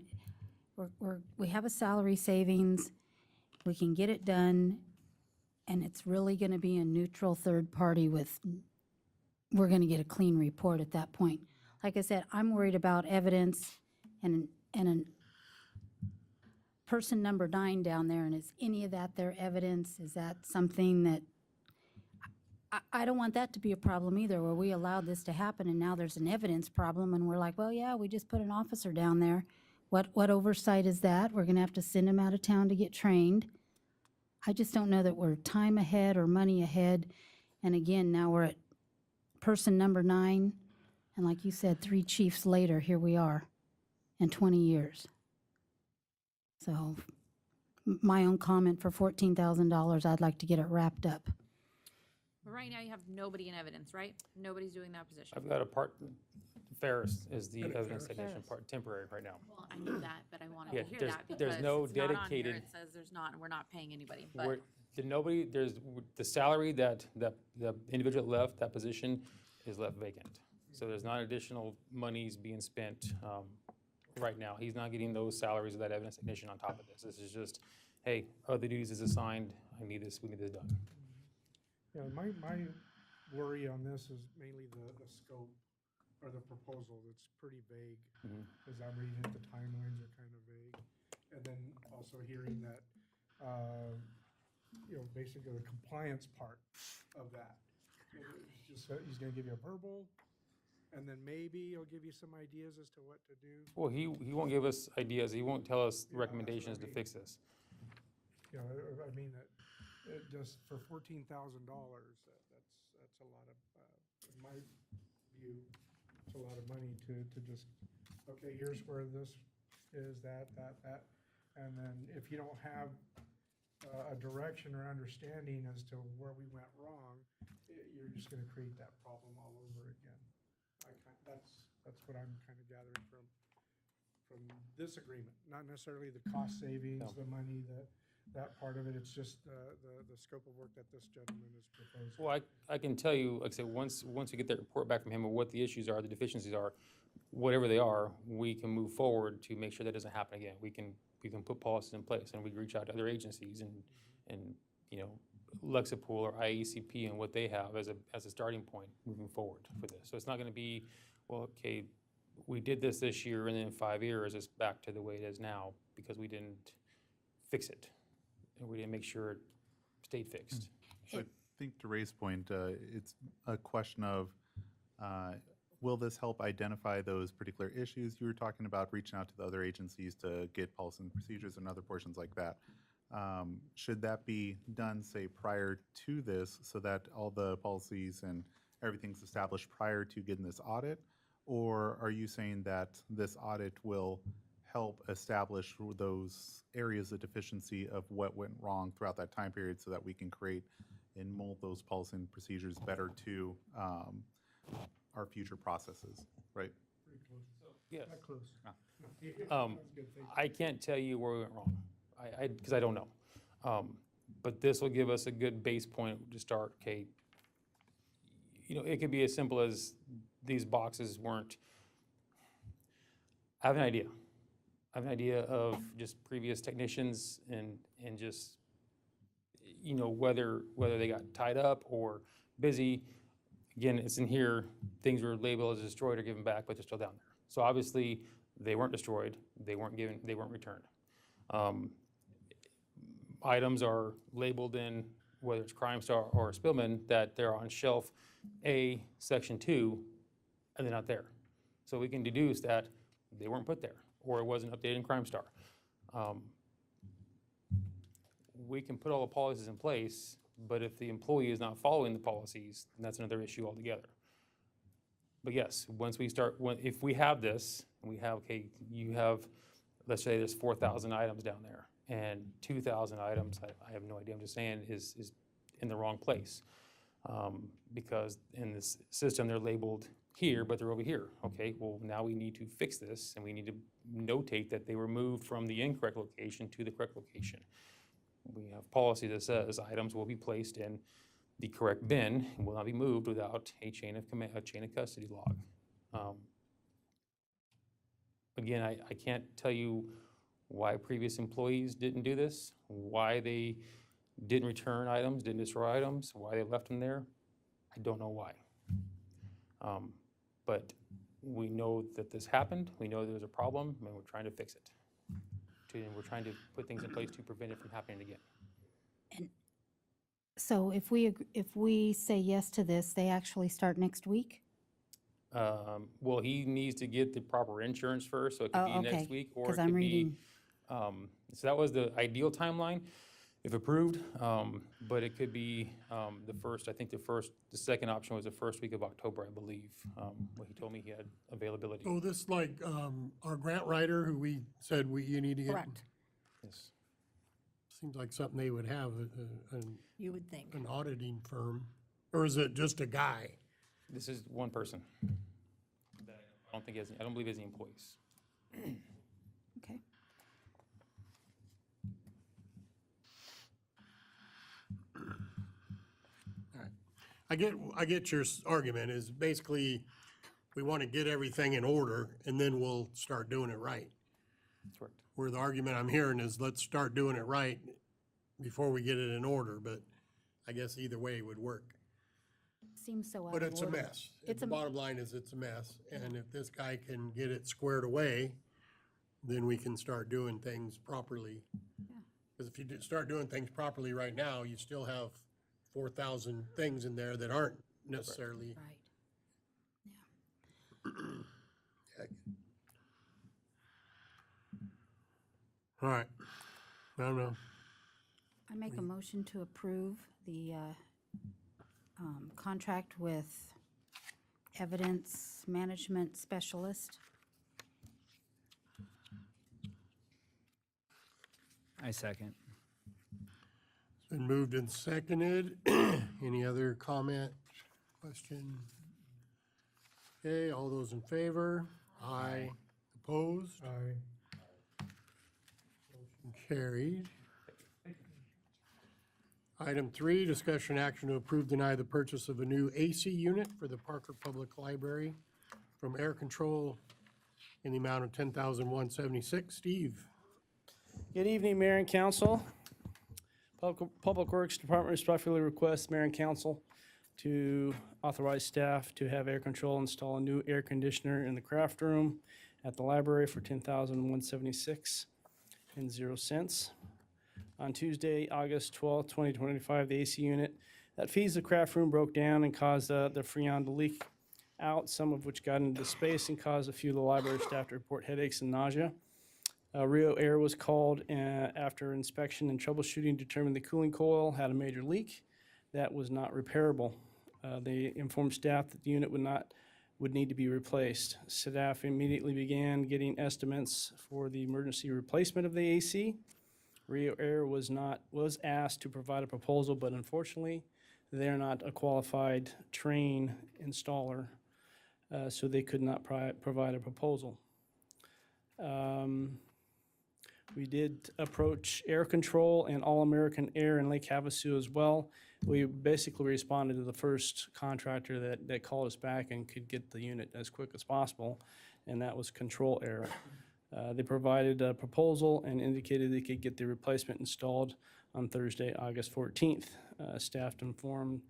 we have a salary savings. We can get it done. And it's really going to be a neutral third party we're going to get a clean report at that point. Like I said, I'm worried about evidence and a person number 9 down there, and is any of that their evidence? Is that something that, I don't want that to be a problem either, where we allowed this to happen and now there's an evidence problem and we're like, well, yeah, we just put an officer down there. What oversight is that? We're going to have to send him out of town to get trained. I just don't know that we're time ahead or money ahead. And again, now we're at person number 9. And like you said, 3 chiefs later, here we are in 20 years. So my own comment for $14,000, I'd like to get it wrapped up. But right now you have nobody in evidence, right? Nobody's doing that position. I've got a Ferris is the evidence Ferris. technician, temporary right now. Well, I knew that, but I wanted Yeah, to hear there's- that because there's no it's not on here. dedicated- It says there's not, and we're not paying anybody, but. There's the salary that the individual left, that position is left vacant. So there's not additional monies being spent right now. He's not getting those salaries of that evidence technician on top of this. This is just, hey, other duties is assigned, we need this done. Yeah, my worry on this is mainly the scope or the proposal. It's pretty vague. As I'm reading it, the timelines are kind of vague. And then also hearing that, basically the compliance part of that. It's just, he's gonna give you a verbal, and then maybe he'll give you some ideas as to what to do. Well, he won't give us ideas, he won't tell us Yeah, that's what I recommendations to mean. fix this. You know, I mean, that, just for $14,000, that's a lot of, in my view, it's a lot of money to just, okay, here's where this is, that. And then if you don't have a direction or understanding as to where we went wrong, you're just gonna create that problem all over again. That's what I'm kind of gathering from this agreement, not necessarily the cost savings, the money, that part of it. It's just the scope of work that this gentleman is proposing. Well, I can tell you, like I said, once we get that report back from him of what the issues are, the deficiencies are, whatever they are, we can move forward to make sure that doesn't happen again. We can put policies in place, and we can reach out to other agencies and Lexipol or IECP and what they have as a starting point moving forward for this. So it's not going to be, well, okay, we did this year, and then in 5 years it's back to the way it is now because we didn't fix it and we didn't make sure it stayed fixed. So I think to Ray's point, it's a question of, will this help identify those particular issues? You were talking about reaching out to the other agencies to get policies and procedures and other portions like that. Should that be done, say, prior to this so that all the policies and everything's established prior to getting this audit? Or are you saying that this audit will help establish those areas of deficiency of what went wrong throughout that time period so that we can create and mold those policies and procedures better to our future processes, right? Pretty close. Yes. Not close. Um, Sounds good, thank you. I can't tell you where we went wrong, because I don't know. But this will give us a good base point to start, okay, it could be as simple as these boxes weren't, I have an idea. I have an idea of just previous technicians and just, whether they got tied up or busy. Again, it's in here, things were labeled as destroyed or given back, but they're still down there. So obviously, they weren't destroyed, they weren't returned. Items are labeled in, whether it's Crime Star or Spillman, that they're on shelf A, Section 2, and they're not there. So we can deduce that they weren't put there, or it wasn't updated in Crime Star. We can put all the policies in place, but if the employee is not following the policies, then that's another issue altogether. But yes, once we start, if we have this, and we have, okay, you have, let's say there's 4,000 items down there, and 2,000 items, I have no idea, I'm just saying, is in the wrong place. Because in this system, they're labeled here, but they're over here. Okay, well, now we need to fix this, and we need to notate that they were moved from the incorrect location to the correct location. We have policy that says items will be placed in the correct bin and will not be moved without a chain of custody log. Again, I can't tell you why previous employees didn't do this, why they didn't return items, didn't destroy items, why they left them there. I don't know why. But we know that this happened, we know there's a problem, and we're trying to fix it. And we're trying to put things in place to prevent it from happening again. So if we say yes to this, they actually start next week? Well, he needs to get the proper insurance first, so it could be next okay, week, or it 'cause I'm could be, reading- so that was the ideal timeline, if approved, but it could be the second option was the first week of October, I believe, what he told me he had availability. So this like our grant writer who we said you need to get. Correct. Yes. Seems like something they would have, You would think. an auditing firm, or is it just a guy? This is one person. I don't believe he has any employees. Okay. I get your argument is basically, we want to get everything in order and then we'll start doing it right. Correct. Where the argument I'm hearing is let's start doing it right before we get it in order, but I guess either way would work. Seems so out of But order. it's a mess. It's The a- bottom line is it's a mess, and if this guy can get it squared away, then we can start doing things properly. Because if you start doing things properly right now, you still have 4,000 things in there that aren't necessarily. Right. All right, I don't know. I make a motion to approve the contract with Evidence Management Specialist. I second. It's been moved and seconded. Any other comment, question? Okay, all those in favor? Aye. Opposed? Motion carried. Item 3, discussion action to approve, deny the purchase of a new AC unit for the Parker Public Library from Air Control in the amount of $10,176. Steve? Good evening, Mayor and Council. Public Works Department respectfully requests Mayor and Council to authorize staff to have Air Control install a new air conditioner in the craft room at the library for $10,176.00. On Tuesday, August 12th, 2025, the AC unit that feeds the craft room broke down and caused the Freon to leak out, some of which got into space and caused a few of the library staff to report headaches and nausea. Rio Air was called after inspection and troubleshooting determined the cooling coil had a major leak that was not repairable. They informed staff that the unit would need to be replaced. Staff immediately began getting estimates for the emergency replacement of the AC. Rio Air was asked to provide a proposal, but unfortunately, they're not a qualified train installer, so they could not provide a proposal. We did approach Air Control and All American Air in Lake Havasu as well. We basically responded to the first contractor that called us back and could get the unit as quick as possible, and that was Control Air. They provided a proposal and indicated they could get the replacement installed on Thursday, August 14th. Staff informed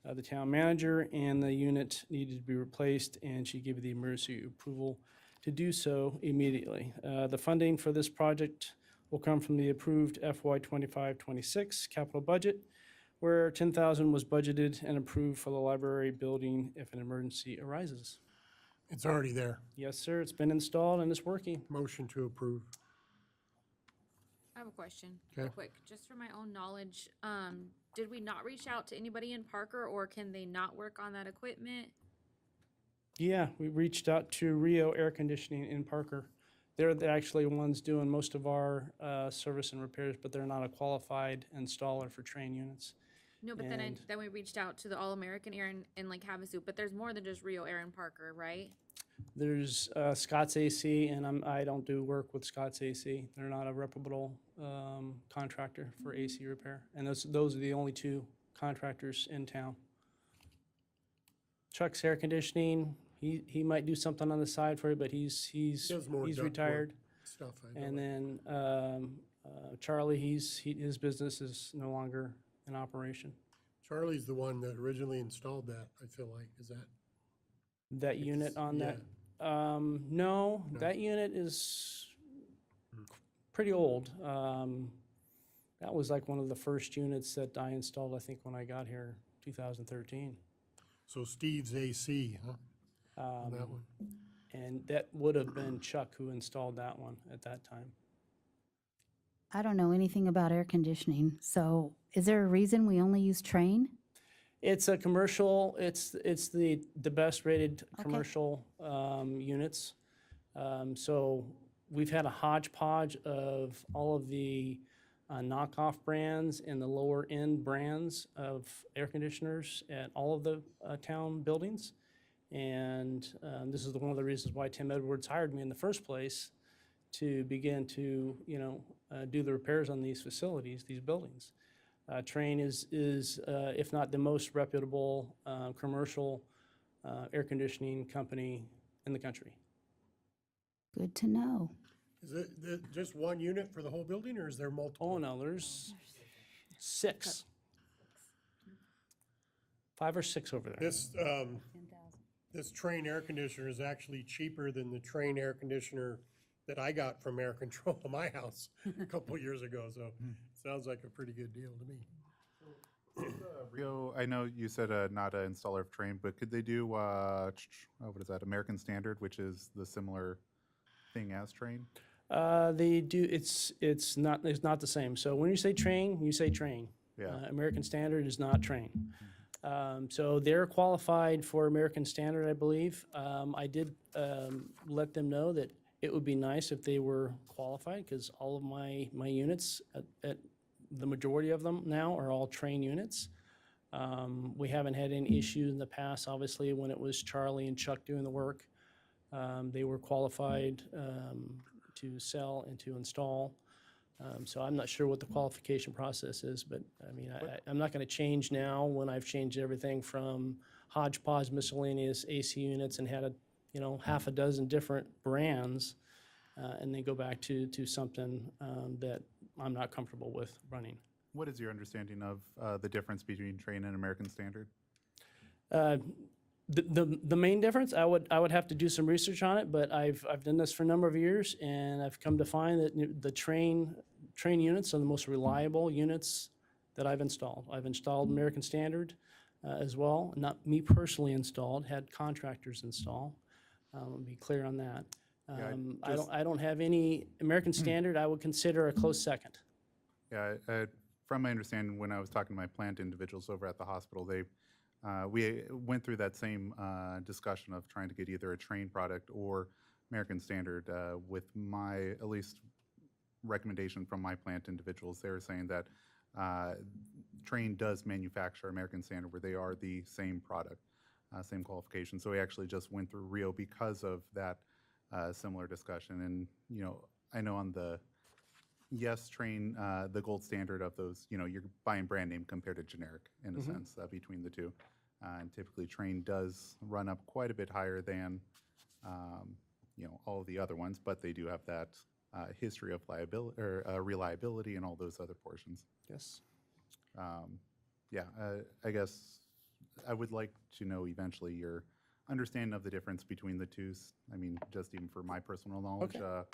the town manager, and the unit needed to be replaced, and she gave the emergency approval to do so immediately. The funding for this project will come from the approved FY 25-26 capital budget, where 10,000 was budgeted and approved for the library building if an emergency arises. It's already there. Yes, sir, it's been installed and it's working. Motion to approve. I have a question, Okay. real quick, just for my own knowledge. Did we not reach out to anybody in Parker, or can they not work on that equipment? Yeah, we reached out to Rio Air Conditioning in Parker. They're actually ones doing most of our service and repairs, but they're not a qualified installer for train units. No, but And- then we reached out to the All-American Air in like Havasu, but there's more than just Rio Air in Parker, right? There's Scott's AC, and I don't do work with Scott's AC. They're not a reputable contractor for AC repair, and those are the only two contractors in town. Chuck's Air Conditioning, he might do something on the side for you, but he's Does more ductwork retired. Stuff. I know. And then Charlie, his business is no longer in operation. Charlie's the one that originally installed that, I feel like. Is that? That unit on yeah. that? No, No. that unit is pretty old. That was like one of the first units that I installed, I think, when I got here, 2013. So Steve's AC, huh? On that one. And that would have been Chuck who installed that one at that time. I don't know anything about air conditioning, so is there a reason we only use Train? It's a commercial, it's the best rated Okay. commercial units. So we've had a hodgepodge of all of the knockoff brands and the lower end brands of air conditioners at all of the town buildings. And this is one of the reasons why Tim Edwards hired me in the first place, to begin to, do the repairs on these facilities, these buildings. Trane is if not the most reputable commercial air conditioning company in the country. Good to know. Is it just one unit for the whole building, or is there multiple? Oh, no, there's 6. 5 or 6 over there. This Trane air conditioner is actually cheaper than the Trane air conditioner that I got from Air Control in my house a couple years ago, so sounds like a pretty good deal to me. Rio, I know you said not an installer of Train, but could they do, what is that, American Standard, which is the similar thing as Train? They do, it's not the same. So when you say train, you say train. Yeah. American Standard is not train. So they're qualified for American Standard, I believe. I did let them know that it would be nice if they were qualified, because all of my units, at the majority of them now, are all train units. We haven't had any issues in the past, obviously, when it was Charlie and Chuck doing the work. They were qualified to sell and to install. So I'm not sure what the qualification process is, but I mean, I'm not going to change now when I've changed everything from hodgepodge miscellaneous AC units and had half a dozen different brands, and then go back to something that I'm not comfortable with running. What is your understanding of the difference between Train and American Standard? The main difference, I would have to do some research on it, but I've done this for a number of years, and I've come to find that the train units are the most reliable units that I've installed. I've installed American Standard as well, not me personally installed, had contractors install. I'll be clear on that. Yeah, I don't have any American Standard. I would consider a close second. Yeah, from my understanding, when I was talking to my plant individuals over at the hospital, we went through that same discussion of trying to get either a Train product or American Standard. With my, at least, recommendation from my plant individuals, they were saying that Train does manufacture American Standard, where they are the same product, same qualification. So we actually just went through Rio because of that similar discussion. And I know on the Train, the gold standard of those, you're buying brand name compared to generic in a sense between the two. And typically Train does run up quite a bit higher than, all of the other ones, but they do have that history of reliability and all those other portions. Yes. I guess I would like to know eventually your understanding of the difference between the two. I mean, just even for my personal knowledge. Okay.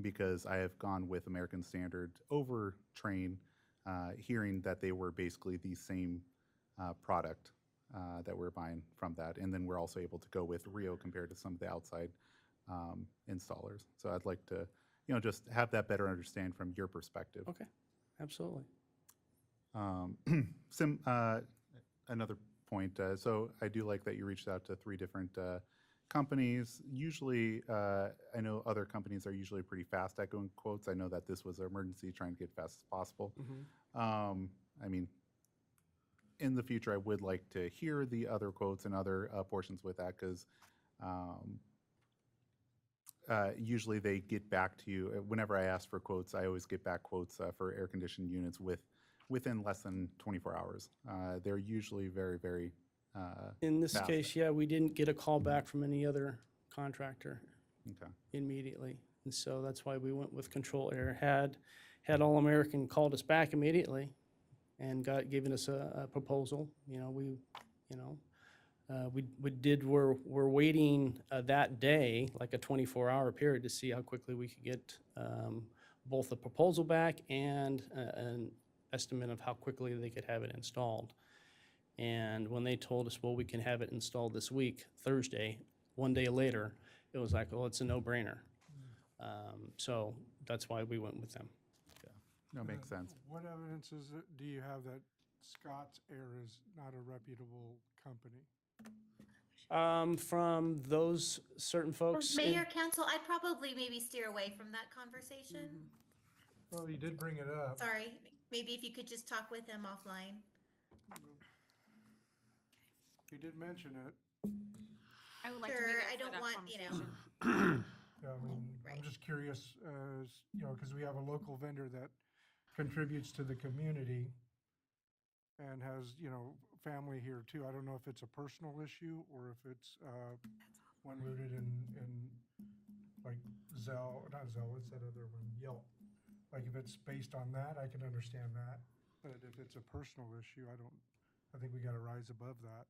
Because I have gone with American Standard over Train hearing that they were basically the same product that we're buying from that. And then we're also able to go with Rio compared to some of the outside installers. So I'd like to, just have that better understand from your perspective. Okay, absolutely. Another point, so I do like that you reached out to 3 different companies. Usually, I know other companies are usually pretty fast at going quotes. I know that this was an emergency, trying to get fast as possible. I mean, in the future, I would like to hear the other quotes and other portions with that, because usually they get back to you. Whenever I ask for quotes, I always get back quotes for air-conditioned units within less than 24 hours. They're usually very, very In this fast. case, yeah, we didn't get a call back from any other contractor Okay. immediately. And so that's why we went with Control Air. Had All American called us back immediately and given us a proposal, we're waiting that day, like a 24-hour period, to see how quickly we could get both the proposal back and an estimate of how quickly they could have it installed. And when they told us, well, we can have it installed this week, Thursday, one day later, it was like, well, it's a no-brainer. So that's why we went with them. No, makes sense. What evidence do you have that Scott's Air is not a reputable company? From those certain folks. Mayor, council, I'd probably maybe steer away from that conversation. Well, you did bring it up. Sorry, maybe if you could just talk with him offline. You did mention it. I would like to Sure, be there I for don't that want, conversation. Yeah, I mean, I'm Right. just curious, because we have a local vendor that contributes to the community and has, family here too. I don't know if it's a personal issue or if it's one rooted in like not Zelle, what's that other one? Yelp. Like if it's based on that, I can understand that. But if it's a personal issue, I think we got to rise above that.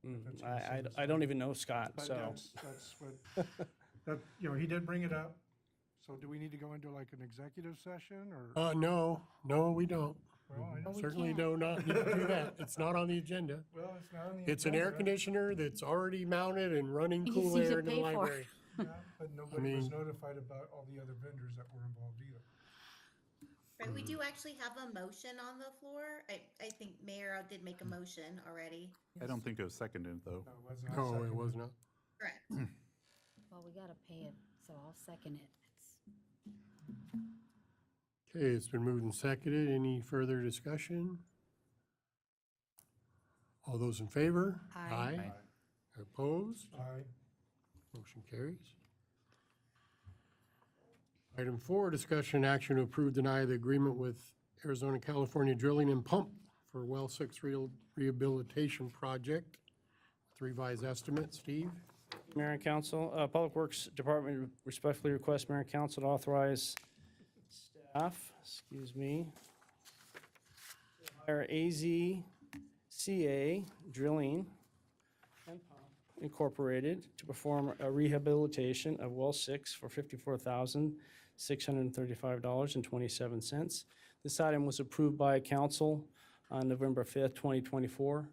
That's your sense. I don't even know Scott, But so. that's what, he did bring it up. So do we need to go into like an executive session or? No, we don't. Well, I know we Certainly can't. do not need to do that. It's not on the agenda. Well, it's not on the. It's an air agenda. conditioner that's already mounted and running You cool just air in the pay for it. library. Yeah, but nobody was mean- notified about all the other vendors that were involved either. Right, we do actually have a motion on the floor. I think Mayor did make a motion already. I don't think it was seconded, though. No, it was not No, it seconded. was not. Correct. Well, we gotta pay it, so I'll second it. Okay, it's been moved and seconded. Any further discussion? All those in favor? Aye. Opposed? Aye. Motion carries. Item 4, discussion and action to approve, deny the agreement with Arizona, California Drilling and Pump for Well 6 Rehabilitation Project. With revised estimate, Steve? Mayor and Council, Public Works Department respectfully requests Mayor and Council to authorize staff, to hire AZCA Drilling and Pump Incorporated to perform a rehabilitation of Well 6 for $54,635.27. This item was approved by council on November 5th, 2024,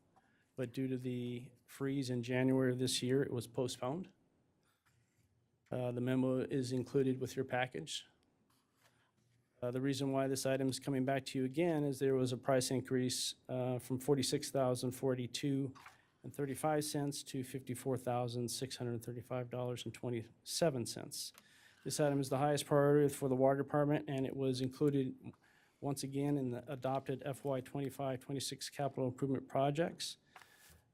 but due to the freeze in January of this year, it was postponed. The memo is included with your package. The reason why this item is coming back to you again is there was a price increase from $46,042.35 to $54,635.27. This item is the highest priority for the water department, and it was included once again in the adopted FY 25-26 capital improvement projects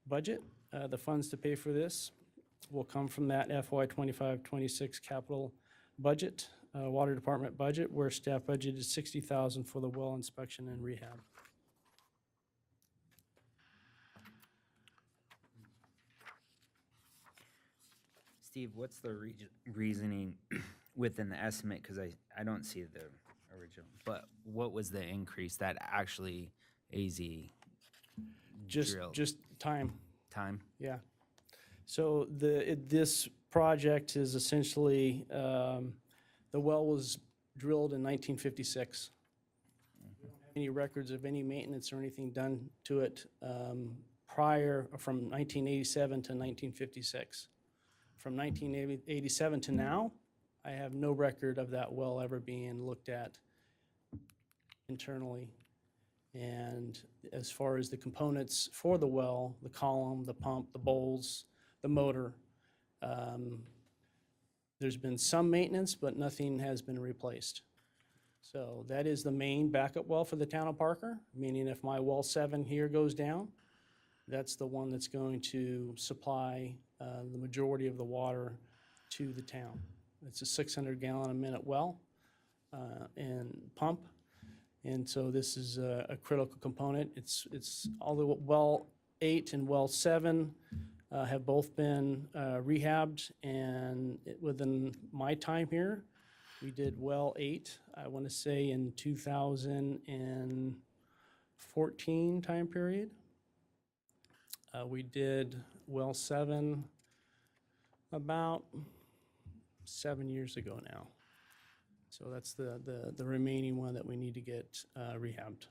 budget. The funds to pay for this will come from that FY 25-26 capital budget, water department budget, where staff budgeted $60,000 for the well inspection and rehab. Steve, what's the reasoning within the estimate? Because I don't see the original, but what was the increase that actually AZ drilled? Just time. Time? Yeah. So this project is essentially, the well was drilled in 1956. We don't have any records of any maintenance or anything done to it from 1987 to 1956. From 1987 to now, I have no record of that well ever being looked at internally. And as far as the components for the well, the column, the pump, the bowls, the motor, there's been some maintenance, but nothing has been replaced. So that is the main backup well for the town of Parker, meaning if my well 7 here goes down, that's the one that's going to supply the majority of the water to the town. It's a 600 gallon a minute well and pump. And so this is a critical component. It's although well 8 and well 7 have both been rehabbed, and within my time here, we did well 8, I want to say in 2014 time period. We did well 7 about 7 years ago now. So that's the remaining one that we need to get rehabbed.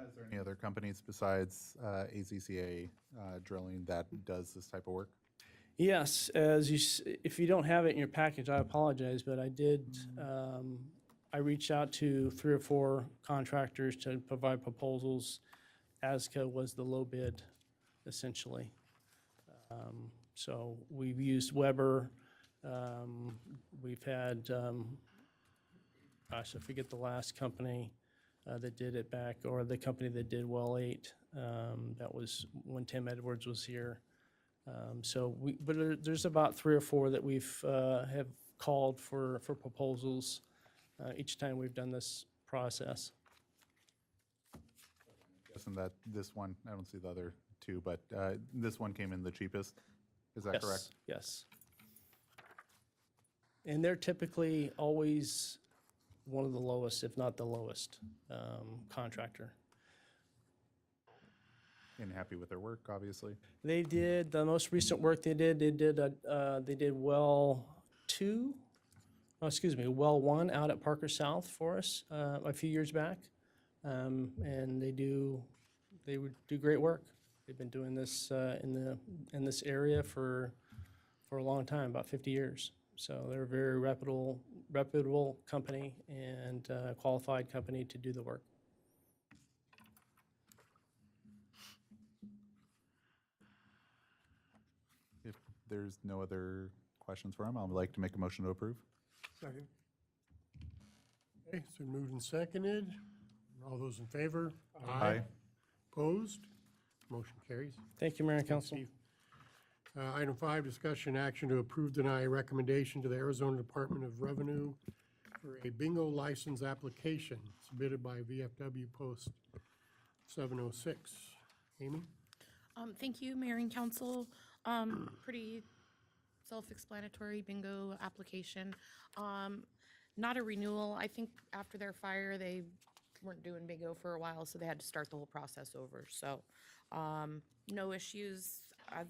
Is there any other companies besides AZCA Drilling that does this type of work? Yes, if you don't have it in your package, I apologize, but I did, I reached out to 3 or 4 contractors to provide proposals. ASCA was the low bid, essentially. So we've used Weber. We've had, gosh, I forget the last company that did it back, or the company that did well 8. That was when Tim Edwards was here. But there's about 3 or 4 that we've have called for proposals each time we've done this process. Guessing that this one, I don't see the other 2, but this one came in the cheapest. Is that correct? Yes. And they're typically always one of the lowest, if not the lowest, contractor. And happy with their work, obviously. They did, the most recent work they did well 1 out at Parker South for us a few years back. And they would do great work. They've been doing this in this area for a long time, about 50 years. So they're a very reputable company and qualified company to do the work. If there's no other questions for him, I'd like to make a motion to approve. Second. Okay, so moved and seconded. All those in favor? Aye. Opposed? Motion carries. Thank you, Mayor and Thanks, Council. Steve. Item 5, discussion action to approve, deny recommendation to the Arizona Department of Revenue for a bingo license application submitted by VFW Post 706. Amy? Thank you, Mayor and Council. Pretty self-explanatory bingo application. Not a renewal. I think after their fire, they weren't doing bingo for a while, so they had to start the whole process over. So no issues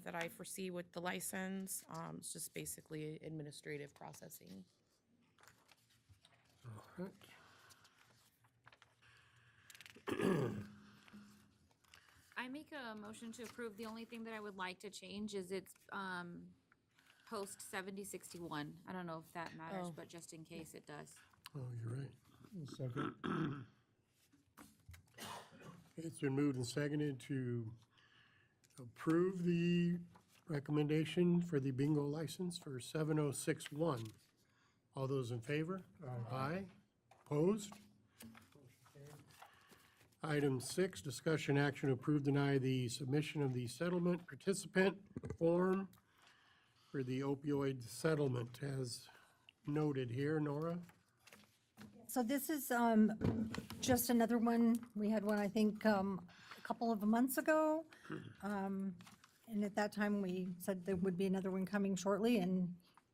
that I foresee with the license. It's just basically administrative processing. All right. I make a motion to approve. The only thing that I would like to change is it's post 7061. I don't know if that matters, Oh. but just in case it does. Oh, you're right. Second. It's been moved and seconded to approve the recommendation for the bingo license for 7061. All those in favor? Aye. Opposed? Item 6, discussion action to approve, deny the submission of the settlement participant form for the opioid settlement as noted here. Nora? So this is just another one. We had one, I think, a couple of months ago. And at that time, we said there would be another one coming shortly, and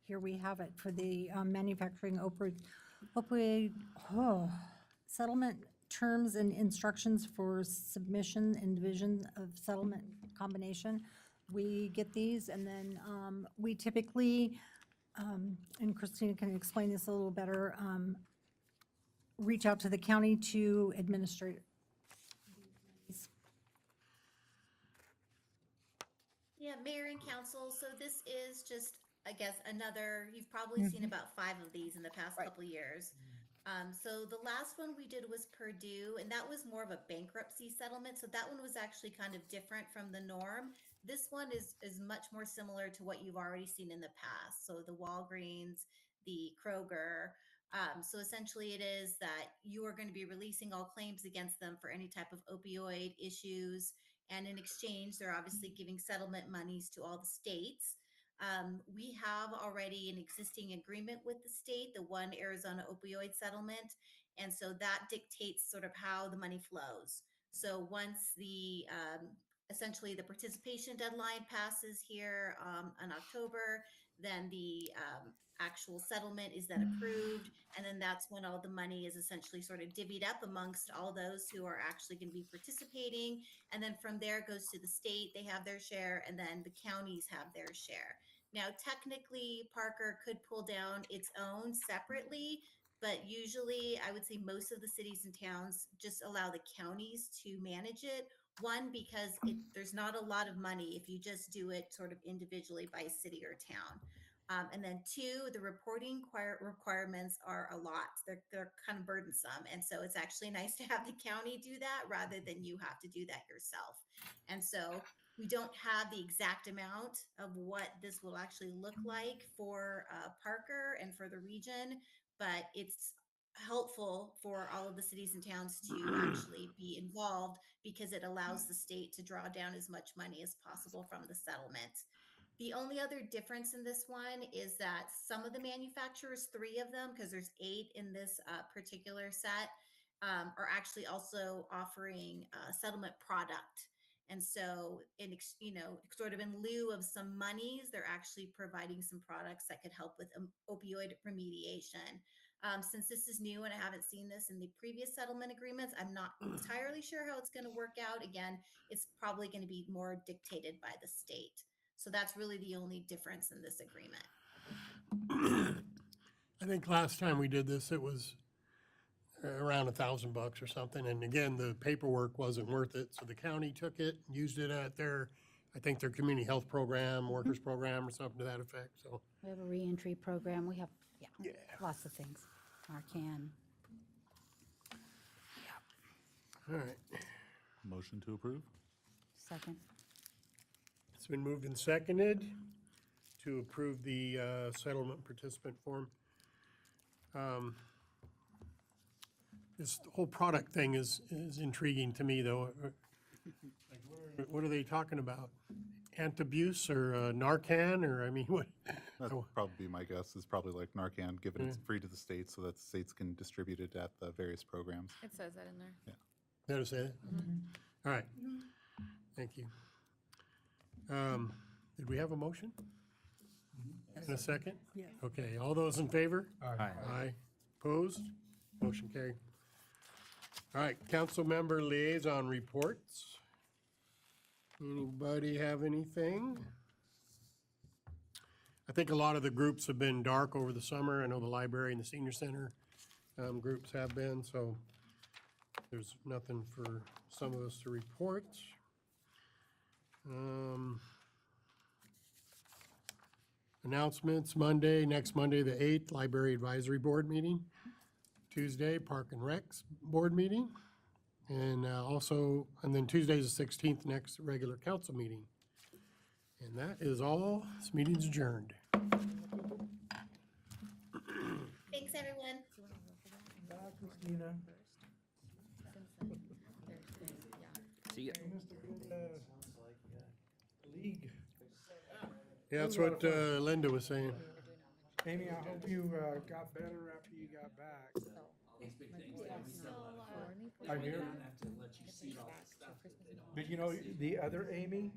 here we have it for the manufacturing opioid settlement terms and instructions for submission and division of settlement combination. We get these, and then we typically and Christina can explain this a little better, reach out to the county to administrate. Yeah, mayor and council, so this is just, I guess, another, you've probably seen about 5 of these in the past couple years. So the last one we did was Purdue, and that was more of a bankruptcy settlement, so that one was actually kind of different from the norm. This one is much more similar to what you've already seen in the past, so the Walgreens, the Kroger. So essentially it is that you are going to be releasing all claims against them for any type of opioid issues. And in exchange, they're obviously giving settlement monies to all the states. We have already an existing agreement with the state, the One Arizona Opioid Settlement. And so that dictates sort of how the money flows. So once the essentially the participation deadline passes here in October, then the actual settlement is then approved. And then that's when all the money is essentially sort of divvied up amongst all those who are actually going to be participating. And then from there it goes to the state, they have their share, and then the counties have their share. Now, technically, Parker could pull down its own separately, but usually I would say most of the cities and towns just allow the counties to manage it. One, because there's not a lot of money if you just do it sort of individually by city or town. And then 2, the reporting requirements are a lot. They're kind of burdensome. And so it's actually nice to have the county do that rather than you have to do that yourself. And so we don't have the exact amount of what this will actually look like for Parker and for the region, but it's helpful for all of the cities and towns to actually be involved because it allows the state to draw down as much money as possible from the settlement. The only other difference in this one is that some of the manufacturers, 3 of them, because there's 8 in this particular set, are actually also offering a settlement product. And so, sort of in lieu of some monies, they're actually providing some products that could help with opioid remediation. Since this is new and I haven't seen this in the previous settlement agreements, I'm not entirely sure how it's going to work out. Again, it's probably going to be more dictated by the state. So that's really the only difference in this agreement. I think last time we did this, it was around $1,000 or something. And again, the paperwork wasn't worth it. So the county took it, used it at their, I think their community health program, workers program or something to that effect. So, We have a reentry program. We have, lots of things. Narcan. all right. Motion to approve? Second. It's been moved and seconded to approve the settlement participant form. This whole product thing is intriguing to me, though. Like, what are they talking about? Antabuse or Narcan, or, I mean, what? That'd probably be my guess, is probably like Narcan, given it's free to the states so that the states can distribute it at the various programs. It says that in there. That'll say it? All right. Thank you. Did we have a motion? And a second? Yes. Okay, all those in favor? Aye. Aye. Opposed? Motion carried. All right, council member liaison reports. Anybody have anything? I think a lot of the groups have been dark over the summer. I know the library and the senior center groups have been, so there's nothing for some of us to report. Announcements, next Monday, the 8th, Library Advisory Board meeting. Tuesday, Park and Recs Board meeting. And then Tuesday's the 16th, next regular council meeting. And that is all. This meeting's adjourned. Thanks, everyone. Bye, Christina. See ya. You must have been, league. Yeah, that's what Linda was saying. Amy, I hope you got better after you got back. I'm here. But you know, the other Amy,